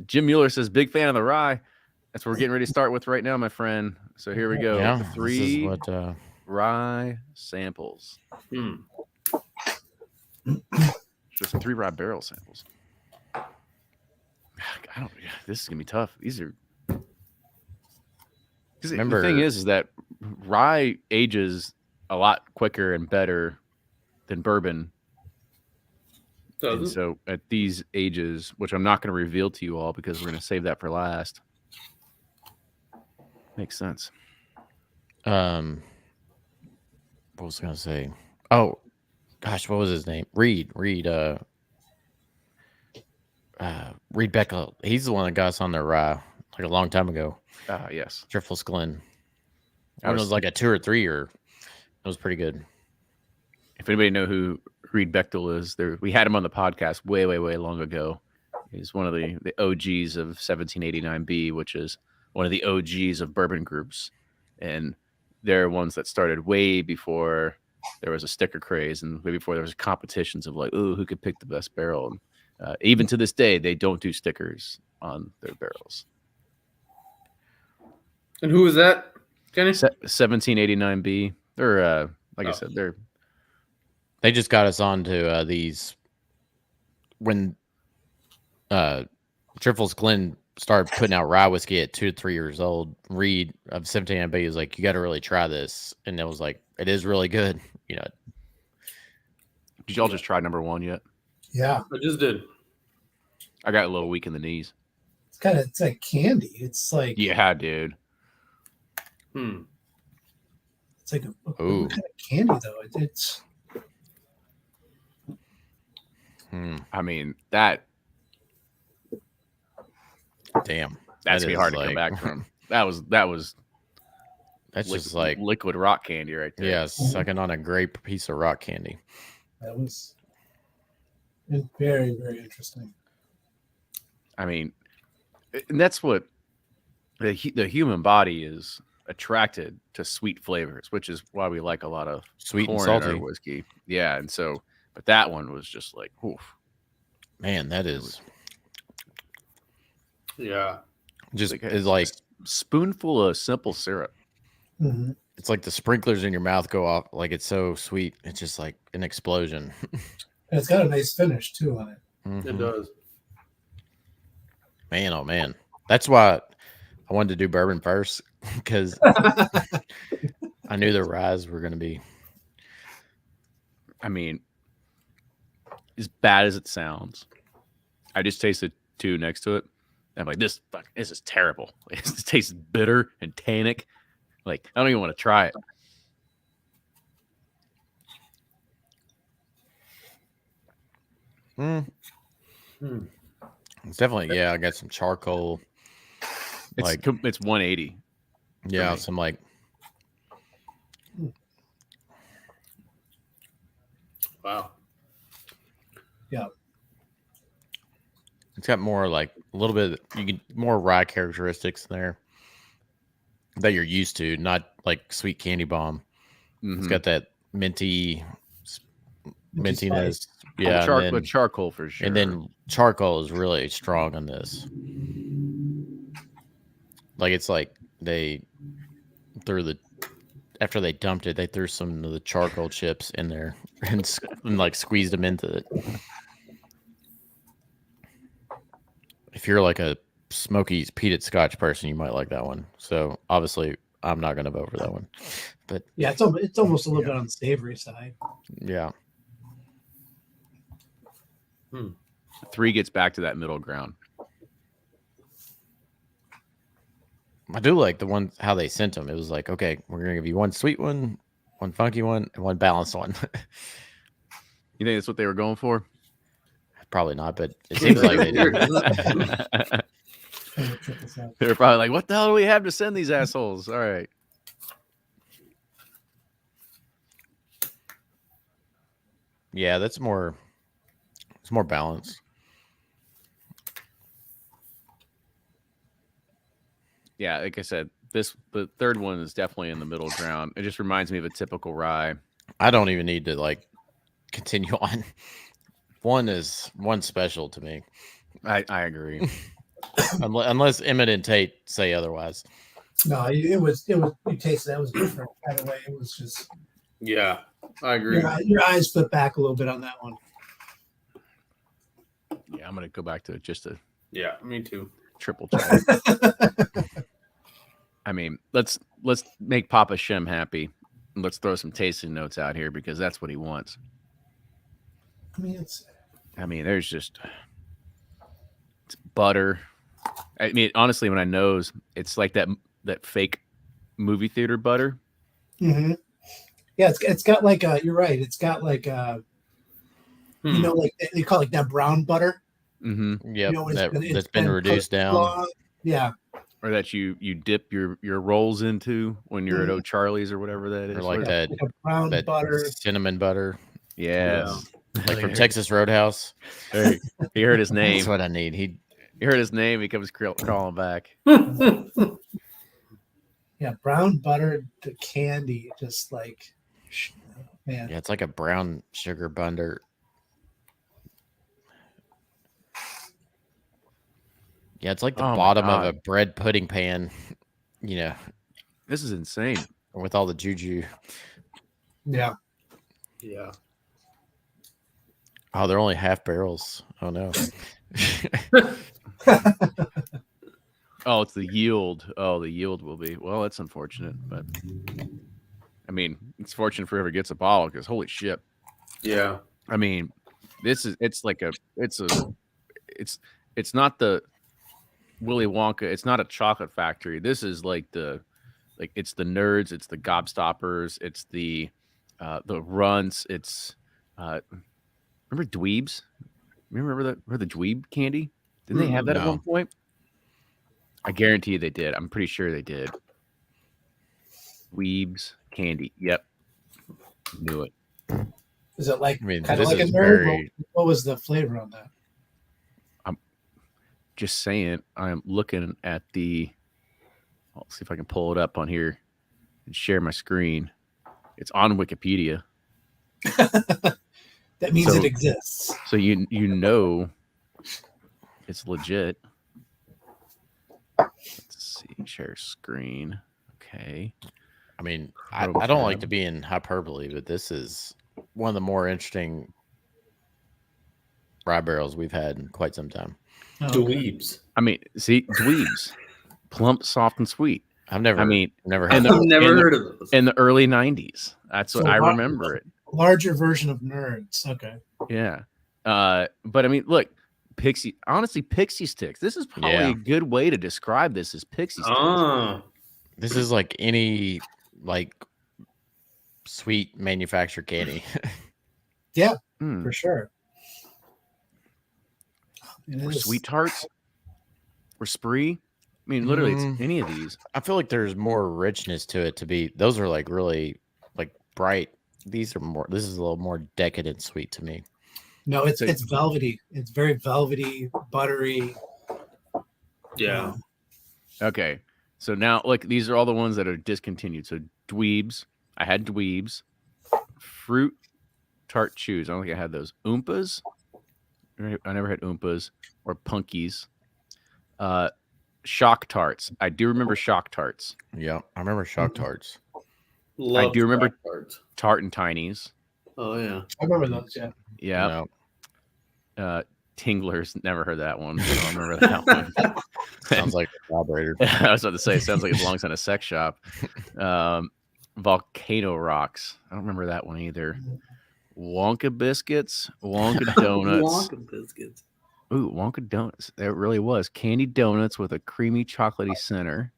Jim Mueller says, "Big fan of the rye." That's what we're getting ready to start with right now, my friend. So here we go. Yeah, the 3 this is what, rye samples. Just 3 rye barrel samples. This is gonna be tough. These are. The thing is that rye ages a lot quicker and better than bourbon. And so at these ages, which I'm not going to reveal to you all because we're going to save that for last. Makes sense. What was I going to say? Oh, gosh, what was his name? Reed Beckel. He's the one that got us on their rye like a long time ago. Yes. Driftless Glen. It was like a 2 or 3 year. It was pretty good. If anybody know who Reed Bechtel is, we had him on the podcast way long ago. He's one of the OGs of 1789B, which is one of the OGs of bourbon groups. And they're ones that started way before there was a sticker craze and way before there was competitions of like, who could pick the best barrel. And even to this day, they don't do stickers on their barrels. And who is that, Kenny? 1789B. They're I said, they just got us onto these when Driftless Glen started putting out rye whiskey at 2 to 3 years old. Reed of 17B was like, you got to really try this, and it was like, it is really good. You know. Did y'all just try number 1 yet? Yeah, I just did. I got a little weak in the knees. It's like candy. It's like yeah, dude. It's like a kind of candy though. It's. I mean that. Damn, that's be hard to come back from. That was. That's just like liquid rock candy right there. Yeah, sucking on a great piece of rock candy. That was very, very interesting. I mean, and that's what the human body is attracted to sweet flavors, which is why we like a lot of sweet and corn salty in our whiskey. Yeah, and so, but that one was just like, oof. Man, that is. Yeah, just it's like a spoonful of simple syrup. Mm-hmm. It's like the sprinklers in your mouth go off. Like it's so sweet. It's just like an explosion. And it's got a nice finish too on it. Mm-hmm. It does. Man, oh man, that's why I wanted to do bourbon first because I knew the ryes were going to be. I mean, as bad as it sounds, I just tasted 2 next to it. I'm like, this is terrible. It tastes bitter and tannic. Like, I don't even want to try it. It's definitely, I got some charcoal. It's 180. Yeah, some like. Wow. Yeah. It's got more like a little bit more rye characteristics there. that you're used to, not like sweet candy bomb. It's got that mintiness. spice. Yeah, With charcoal for sure. and then charcoal is really strong on this. Like it's like they threw after they dumped it, they threw some of the charcoal chips in there and like squeezed them into it. If you're like a smoky peated Scotch person, you might like that one. So obviously, I'm not going to vote for that one. But Yeah, it's almost a little bit on the savory side. yeah. 3 gets back to that middle ground. I do like the one how they sent them. It was like, okay, we're going to give you one sweet one, one funky one, and one balanced one. You think that's what they were going for? Probably not, but it seems like they did. They were probably like, what the hell do we have to send these assholes? All right. Yeah, it's more balanced. Yeah, like I said, the third one is definitely in the middle ground. It just reminds me of a typical rye. I don't even need to like continue on. One special to me. I agree. Unless Emmett and Tate say otherwise. No, it was you tasted that was different by the way. It was just Yeah, I agree. your eyes flip back a little bit on that one. Yeah, I'm gonna go back to just a Yeah, me too. triple check. I mean, let's make Papa Shem happy. And let's throw some tasting notes out here because that's what he wants. I mean, there's just it's butter. I mean, honestly, when I nose, it's like that fake movie theater butter. mm-hmm. Yeah, it's got like you're right. It's got like you know, like they call it like that brown butter. Mm-hmm. Yep, You know, that's been reduced down. Long. Yeah. Or that you dip your rolls into when you're at O'Charlie's or whatever that is. Or like that like a brown that butter. cinnamon butter. Yes. Like from Texas Roadhouse. Hey, he heard his name. That's what I need. He heard his name. He comes crawling back. Yeah, brown butter to candy, just like man. Yeah, it's like a brown sugar butter. Yeah, it's like the bottom of a bread pudding pan, you know. This is insane. With all the juju. Yeah. Yeah. Oh, they're only half barrels. Oh no. Oh, it's the yield. Oh, the yield will be. Well, that's unfortunate, but I mean, it's fortunate for whoever gets a bottle because holy shit. Yeah. I mean, it's not the Willy Wonka. It's not a chocolate factory. This is like it's the nerds. It's the gobstoppers. It's the runts. It's remember dweebs? Remember the dweeb candy? Didn't they have that at one point? I guarantee you they did. I'm pretty sure they did. Dweebs candy. Yep. Knew it. Is it like I mean, kind of this like a is nerd? very- What was the flavor on that? I'm just saying. I'm looking at I'll see if I can pull it up on here and share my screen. It's on Wikipedia. That means it exists. So you know it's legit. Let's see. Share screen. Okay. I mean, I don't like to be in hyperbole, but this is one of the more interesting rye barrels we've had in quite some time. Dweebs. I mean, see, dweebs. Plump, soft, and sweet. I've never heard I've never heard of those. In the early 90s. That's what I remember it. Larger version of nerds. Okay. Yeah. But I mean, look, Pixie sticks. This is probably a good way to describe this as Pixie sticks. This is like any like sweet manufactured candy. Yeah, for sure. Or sweet tarts or spree. I mean, literally, it's any of these. I feel like there's more richness to it. Those are like really like bright. This is a little more decadent sweet to me. No, it's velvety. It's very velvety, buttery. Yeah. Okay. So now, like, these are all the ones that are discontinued. So Dweebs, I had Dweebs, Fruit Tart Chews. I don't think I had those. Oompas, I never had Oompas or Punkies. Shock Tarts. I do remember Shock Tarts. Yeah, I remember Shock Tarts. Love I do remember Shock Tarts. Tart and Tinies. Oh yeah, I remember those. Yeah. Yeah. No, Tinglers. Never heard that one. I don't remember that one. sounds like a vibrator. I was about to say, it sounds like it belongs in a sex shop. Volcano Rocks. I don't remember that one either. Wonka Biscuits, Wonka Donuts. Wonka biscuits. Ooh, Wonka Donuts. It really was. Candy donuts with a creamy chocolatey center.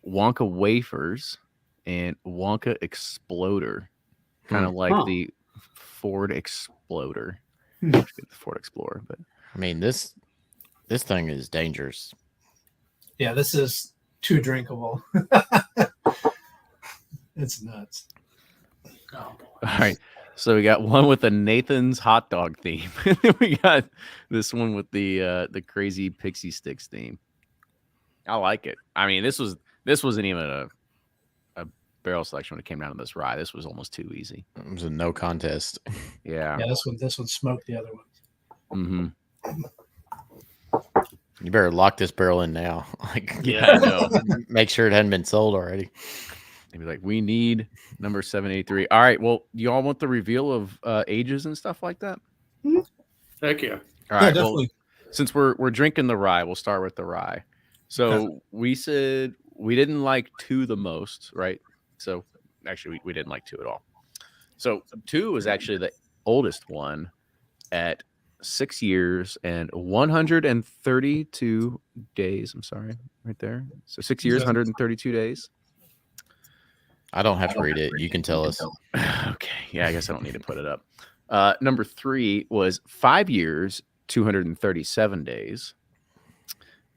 Wonka Wafers and Wonka Exploder. Kind of like the Ford Exploder. The Ford Explorer, but I mean, this thing is dangerous. Yeah, this is too drinkable. It's nuts. Oh, boy. all right. So we got one with the Nathan's hot dog theme. We got this one with the crazy pixie sticks theme. I like it. I mean, this wasn't even a barrel selection when it came down to this rye. This was almost too easy. It was a no contest. Yeah. Yeah, this one smoked the other one. Mm-hmm. You better lock this barrel in now. Like, Yeah, I know. make sure it hadn't been sold already. They'd be like, we need number 783. All right. Well, you all want the reveal of ages and stuff like that? Heck yeah. All Yeah, right. definitely. Well, since we're drinking the rye, we'll start with the rye. So we said we didn't like 2 the most, right? So actually, we didn't like 2 at all. So 2 was actually the oldest one at 6 years and 132 days. I'm sorry, right there. So 6 years, 132 days. I don't have to read it. You can tell us. Okay. Yeah, I guess I don't need to put it up. Number 3 was 5 years, 237 days.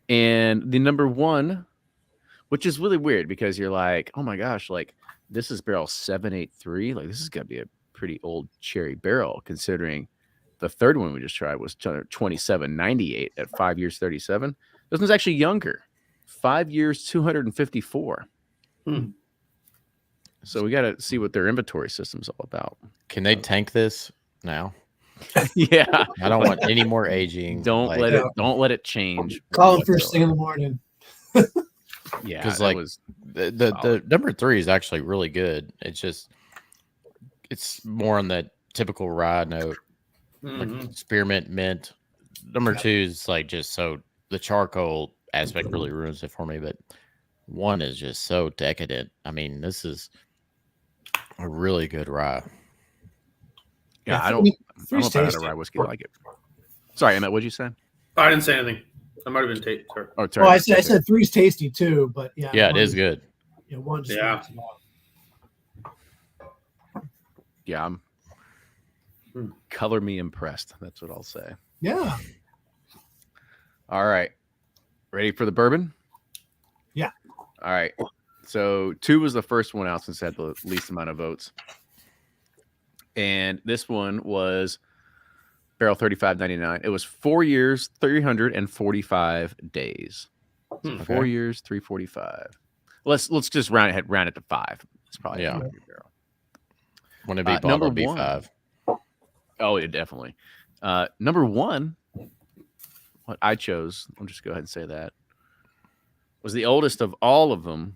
And the number 1, which is really weird because you're like, oh my gosh, like this is barrel 783. Like this is going to be a pretty old cherry barrel considering the third one we just tried was 2798 at 5 years, 37. This one's actually younger, 5 years, 254. So we got to see what their inventory system's all about. Can they tank this now? Yeah. I don't want any more aging. Don't let it change. Call him first thing in the morning. Yeah, because that like was the number 3 is actually really good. It's more on that typical rye note, like spearmint, mint. Number 2 is like just so the charcoal aspect really ruins it for me, but 1 is just so decadent. I mean, this is a really good rye. Yeah, I don't know if I had a rye whiskey like it. Sorry, Emmett, what'd you say? I didn't say anything. I might have been sorry. Oh, sorry. Oh, I said 3's tasty too, but yeah. Yeah, it is good. Yeah, 1 just Yeah. knocks it off. Yeah, I'm color me impressed. That's what I'll say. Yeah. All right. Ready for the bourbon? Yeah. All right. So 2 was the first one out since it had the least amount of votes. And this one was barrel 35.99. It was 4 years, 345 days. So 4 years, 345. Let's just round it to 5. It's probably a good barrel. When it be bottled, number it'll be 1. 5. Oh, yeah, definitely. Number 1, what I chose, I'll just go ahead and say that, was the oldest of all of them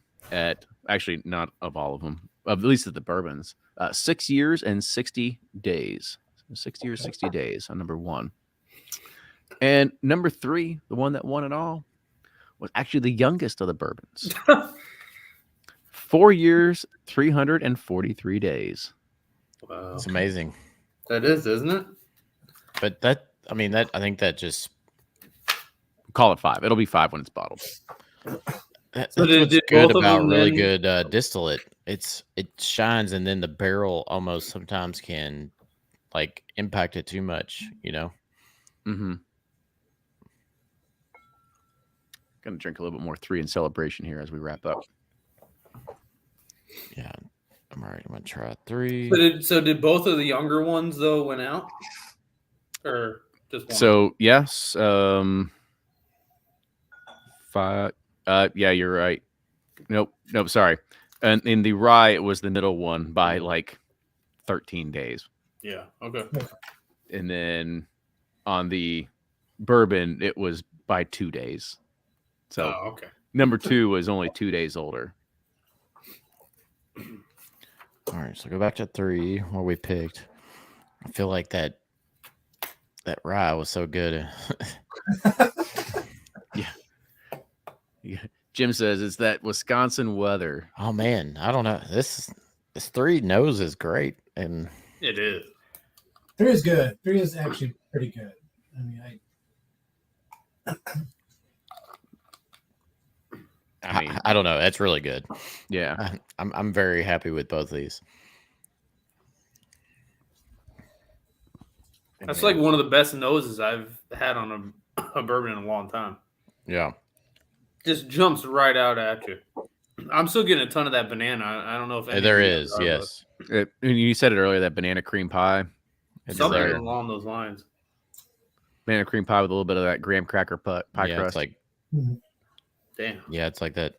actually not of all of them, at least of the bourbons, 6 years and 60 days. 6 years, 60 days on number 1. And number 3, the one that won it all, was actually the youngest of the bourbons. 4 years, 343 days. Wow. It's amazing. That is, isn't it? But I think that just Call it 5. It'll be 5 when it's bottled. that's So what's did good both of about them really then- good distillate. It shines, and then the barrel almost sometimes can like impact it too much, you know. Mm-hmm. Gonna drink a little bit more 3 in celebration here as we wrap up. Yeah, I'm all right. I'm gonna try 3. So did both of the younger ones though win out, or just one? So yes, 5. Yeah, you're right. Nope. Sorry. And in the rye, it was the middle one by like 13 days. Yeah. Okay. And then on the bourbon, it was by 2 days. So okay. number 2 was only 2 days older. All right, so go back to 3 where we picked. I feel like that rye was so good. Yeah. Jim says it's that Wisconsin weather. Oh man, I don't know. This 3 nose is great, and It is. 3 is good. 3 is actually pretty good. I mean, I don't know. That's really good. Yeah. I'm very happy with both of these. That's like one of the best noses I've had on a bourbon in a long time. Yeah. Just jumps right out at you. I'm still getting a ton of that banana. I don't know if There is, yes. You said it earlier, that banana cream pie. Something along those lines. Banana cream pie with a little bit of that graham cracker pie Yeah, crust. it's like, damn. Yeah, it's like that.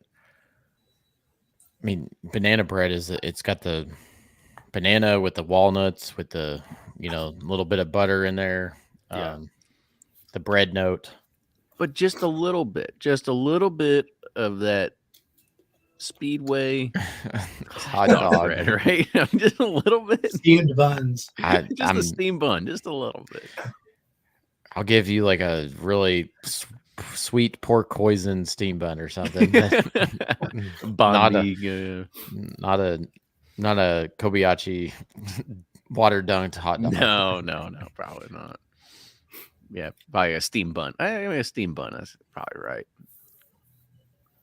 I mean, banana bread it's got the banana with the walnuts with the little bit of butter in there. Yeah. The bread note, but just a little bit of that Speedway hot dog bread, right? Just a little bit. Steamed buns. A steamed bun, just a little bit. I'll give you like a really sweet pork hoisin steam bun or something. Not a Kobayashi water dunked hot dog. No, probably not. Yeah, probably a steam bun. I mean, a steam bun. That's probably right.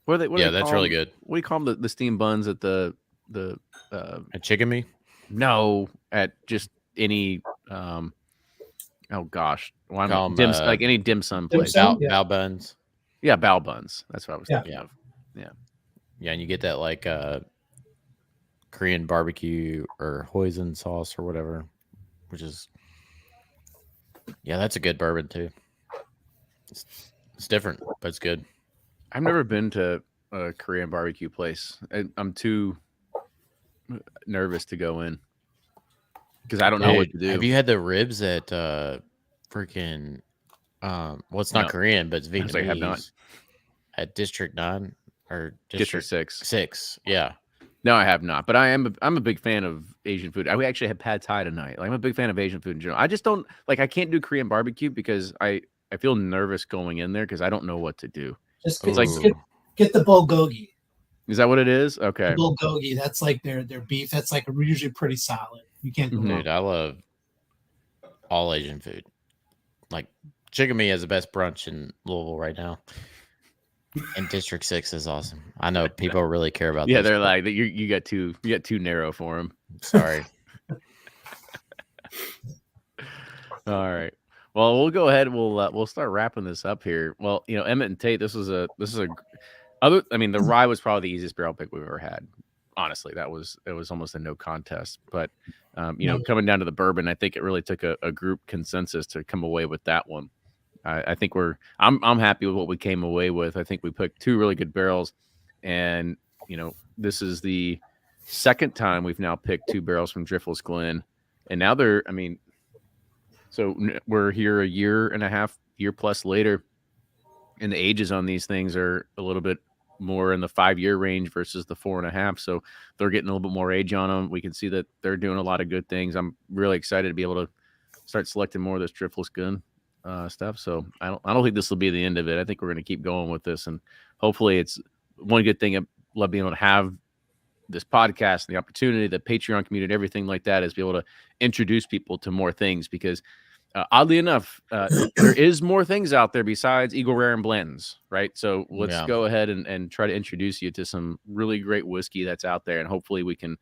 What That's really good. What do you call them? The steam buns at the at Chicken Me? No, at just any. Oh gosh, why am like any dim sum place? Bao buns. Yeah, bao buns. That's what I was thinking of. Yeah, and you get that like Korean barbecue or hoisin sauce or whatever, which is that's a good bourbon too. It's different, but it's good. I've never been to a Korean barbecue place. I'm too nervous to go in because I don't know what to do. Have you had the ribs at freaking? Well, it's not Korean, but it's Vietnamese. I have not. At District 9 or District 6. 6, yeah. No, I have not. But I'm a big fan of Asian food. We actually had pad thai tonight. Like, I'm a big fan of Asian food in general. I just don't like. I can't do Korean barbecue because I feel nervous going in there because I don't know what to do. Just get the bulgogi. Is that what it is? Okay. Bulgogi. That's like their beef. That's like usually pretty solid. You can't go wrong. Dude, I love all Asian food. Like Chicken Me has the best brunch in Louisville right now. And District 6 is awesome. I know people really care about that. Yeah, they're like you got too narrow for them. Sorry. All right. Well, we'll go ahead. We'll start wrapping this up here. Well, Emmett and Tate, this is the rye was probably the easiest barrel pick we've ever had. Honestly, it was almost a no contest. But coming down to the bourbon, I think it really took a group consensus to come away with that one. I think I'm happy with what we came away with. I think we picked 2 really good barrels, and this is the second time we've now picked 2 barrels from Driftless Glen, and now so we're here a year and a half, year plus later, and the ages on these things are a little bit more in the 5-year range versus the 4.5. So they're getting a little bit more age on them. We can see that they're doing a lot of good things. I'm really excited to be able to start selecting more of this Driftless Glen stuff. So I don't think this will be the end of it. I think we're going to keep going with this, and hopefully it's one good thing. I love being able to have this podcast and the opportunity, the Patreon community, everything like that, is be able to introduce people to more things because oddly enough, there is more things out there besides Eagle Rare and Blends, right? So let's go ahead and try to introduce you to some really great whiskey that's out there, and hopefully we can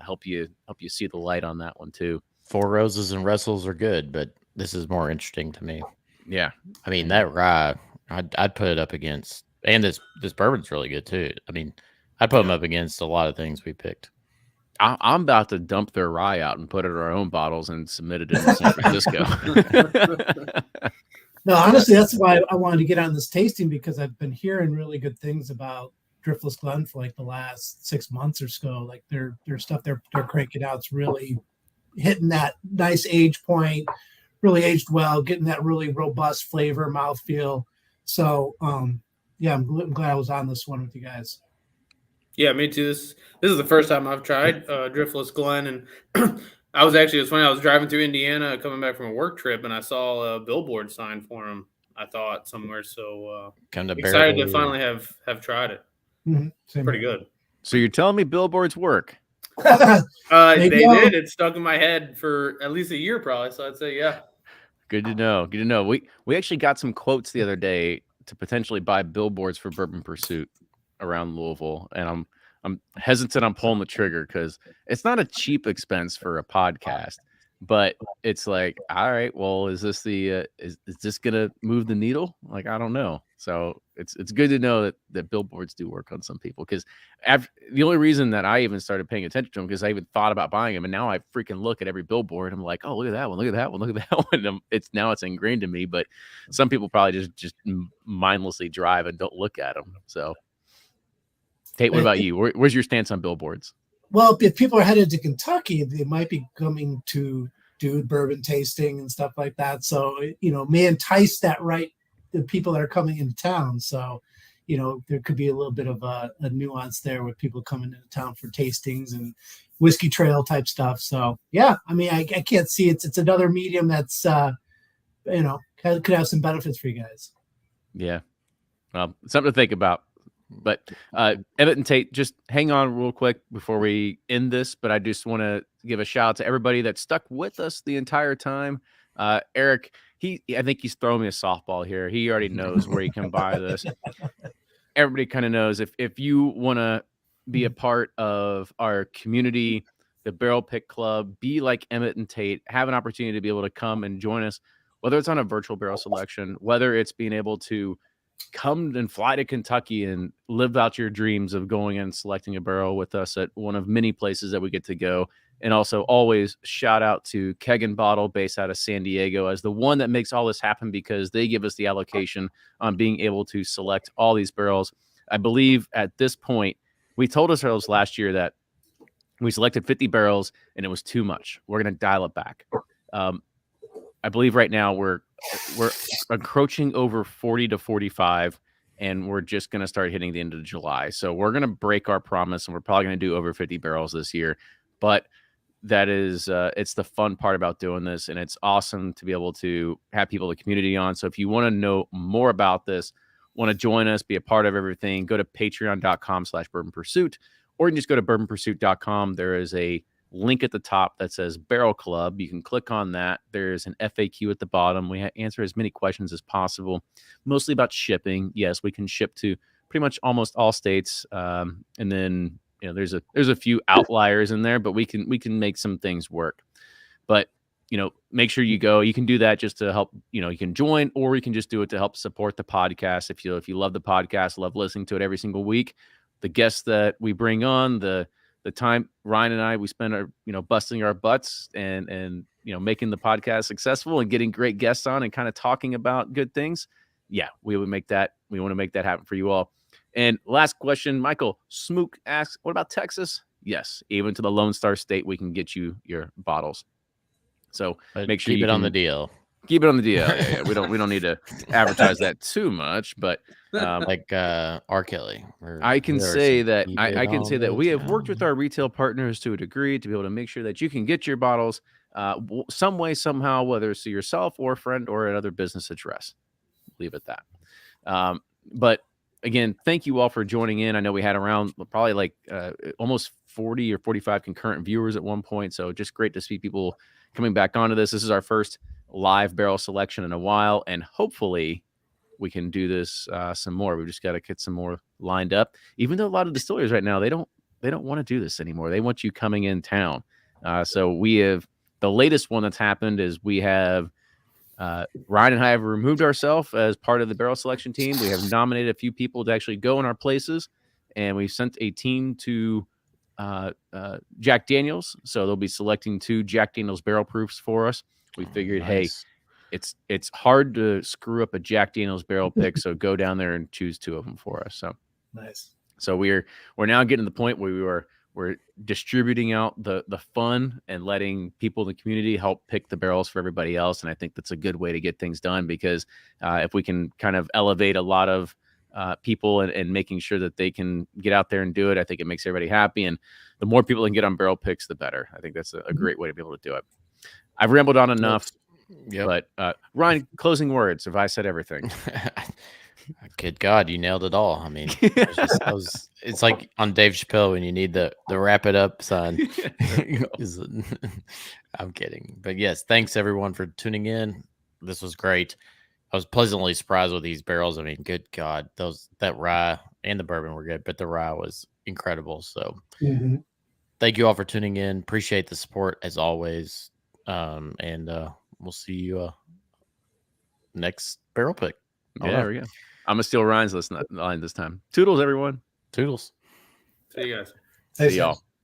help you see the light on that one too. Four Roses and Wrestles are good, but this is more interesting to me. Yeah, I mean that rye, I'd put it up against, and this bourbon's really good too. I mean, I'd put them up against a lot of things we picked. I'm about to dump their rye out and put it in our own bottles and submit it in San Francisco. No, honestly, that's why I wanted to get on this tasting, because I've been hearing really good things about Driftless Glen for like the last 6 months or so. Like their stuff they're cranking out. It's really hitting that nice age point, really aged well, getting that really robust flavor, mouthfeel. So yeah, I'm glad I was on this one with you guys. Yeah, me too. This is the first time I've tried Driftless Glen, and I was actually, it's funny, I was driving through Indiana coming back from a work trip, and I saw a billboard sign for him, I thought, somewhere. So Come to excited Barely. to finally have tried it. Mm-hmm. Pretty good. So you're telling me billboards work? They did. It stuck in my head for at least a year, probably. So I'd say, yeah. Good to know. Good to know. We actually got some quotes the other day to potentially buy billboards for Bourbon Pursuit around Louisville, and I'm hesitant on pulling the trigger because it's not a cheap expense for a podcast, but it's like, all right, well, is this is this gonna move the needle? Like, I don't know. So it's good to know that billboards do work on some people, because the only reason that I even started paying attention to them, because I even thought about buying them, and now I freaking look at every billboard. I'm like, oh, look at that one, look at that one, look at that one. And it's ingrained in me. But some people probably just mindlessly drive and don't look at them. So, Tate, what about you? Where's your stance on billboards? Well, if people are headed to Kentucky, they might be coming to do bourbon tasting and stuff like that. So, may entice the people that are coming into town. So, there could be a little bit of a nuance there with people coming into town for tastings and whiskey trail type stuff. So, yeah, I mean, I can't see it's another medium that's, could have some benefits for you guys. Yeah. Well, something to think about. But Emmett and Tate, just hang on real quick before we end this. But I just want to give a shout out to everybody that stuck with us the entire time. Eric, I think he's throwing me a softball here. He already knows where you can buy this. Everybody kind of knows if you want to be a part of our community, the Barrel Pick Club, be like Emmett and Tate, have an opportunity to be able to come and join us, whether it's on a virtual barrel selection, whether it's being able to come and fly to Kentucky and live out your dreams of going and selecting a barrel with us at one of many places that we get to go. And also always shout out to Keg and Bottle, based out of San Diego, as the one that makes all this happen, because they give us the allocation on being able to select all these barrels. I believe at this point, we told ourselves last year that we selected 50 barrels and it was too much. We're going to dial it back. I believe right now we're encroaching over 40 to 45, and we're just going to start hitting the end of July. So we're going to break our promise, and we're probably going to do over 50 barrels this year. But that is, it's the fun part about doing this, and it's awesome to be able to have people in the community on. So if you want to know more about this, want to join us, be a part of everything, go to patreon.com/Bourbon Pursuit, or you can just go to bourbonpursuit.com. There is a link at the top that says Barrel Club. You can click on that. There's an FAQ at the bottom. We answer as many questions as possible, mostly about shipping. Yes, we can ship to pretty much almost all states. And then, there's a few outliers in there, but we can make some things work. But, make sure you go. You can do that just to help, you can join, or you can just do it to help support the podcast. If you love the podcast, love listening to it every single week, the guests that we bring on, the time Ryan and I, we spend our, busting our butts and making the podcast successful and getting great guests on and kind of talking about good things. Yeah, we want to make that happen for you all. And last question, Michael Smook asks, what about Texas? Yes, even to the Lone Star State, we can get you your botters. So make sure keep it on the deal. Keep it on the deal. Yeah. We don't need to advertise that too much, but like R. Kelly. I can say that we have worked with our retail partners to a degree to be able to make sure that you can get your bottles some way, somehow, whether it's to yourself or a friend or another business address. Leave it at that. But again, thank you all for joining in. I know we had around probably like almost 40 or 45 concurrent viewers at one point. So just great to see people coming back onto this. This is our first live barrel selection in a while, and hopefully we can do this some more. We've just got to get some more lined up. Even though a lot of distilleries right now, they don't want to do this anymore. They want you coming in town. So we have the latest one that's happened is we have Ryan and I have removed ourselves as part of the barrel selection team. We have nominated a few people to actually go in our places, and we've sent a team to Jack Daniels. So they'll be selecting 2 Jack Daniels barrel proofs for us. We figured, nice. Hey, it's hard to screw up a Jack Daniels barrel pick, so go down there and choose 2 of them for us. So nice. So we're now getting to the point where we're distributing out the fun and letting people in the community help pick the barrels for everybody else. And I think that's a good way to get things done, because if we can kind of elevate a lot of people and making sure that they can get out there and do it, I think it makes everybody happy. And the more people can get on barrel picks, the better. I think that's a great way to be able to do it. I've rambled on enough. Yep. But Ryan, closing words. Have I said everything? Good God, you nailed it all. I mean, it's like on Dave Chappelle when you need the wrap it up sign. I'm kidding. But yes, thanks everyone for tuning in. This was great. I was pleasantly surprised with these barrels. I mean, good God, that rye and the bourbon were good, but the rye was incredible. So thank you all for tuning in. Appreciate the support as always. And we'll see you next barrel pick. Yeah, there we go. I'm gonna steal Ryan's line this time. Toodles, everyone. Toodles. See you guys. See y'all.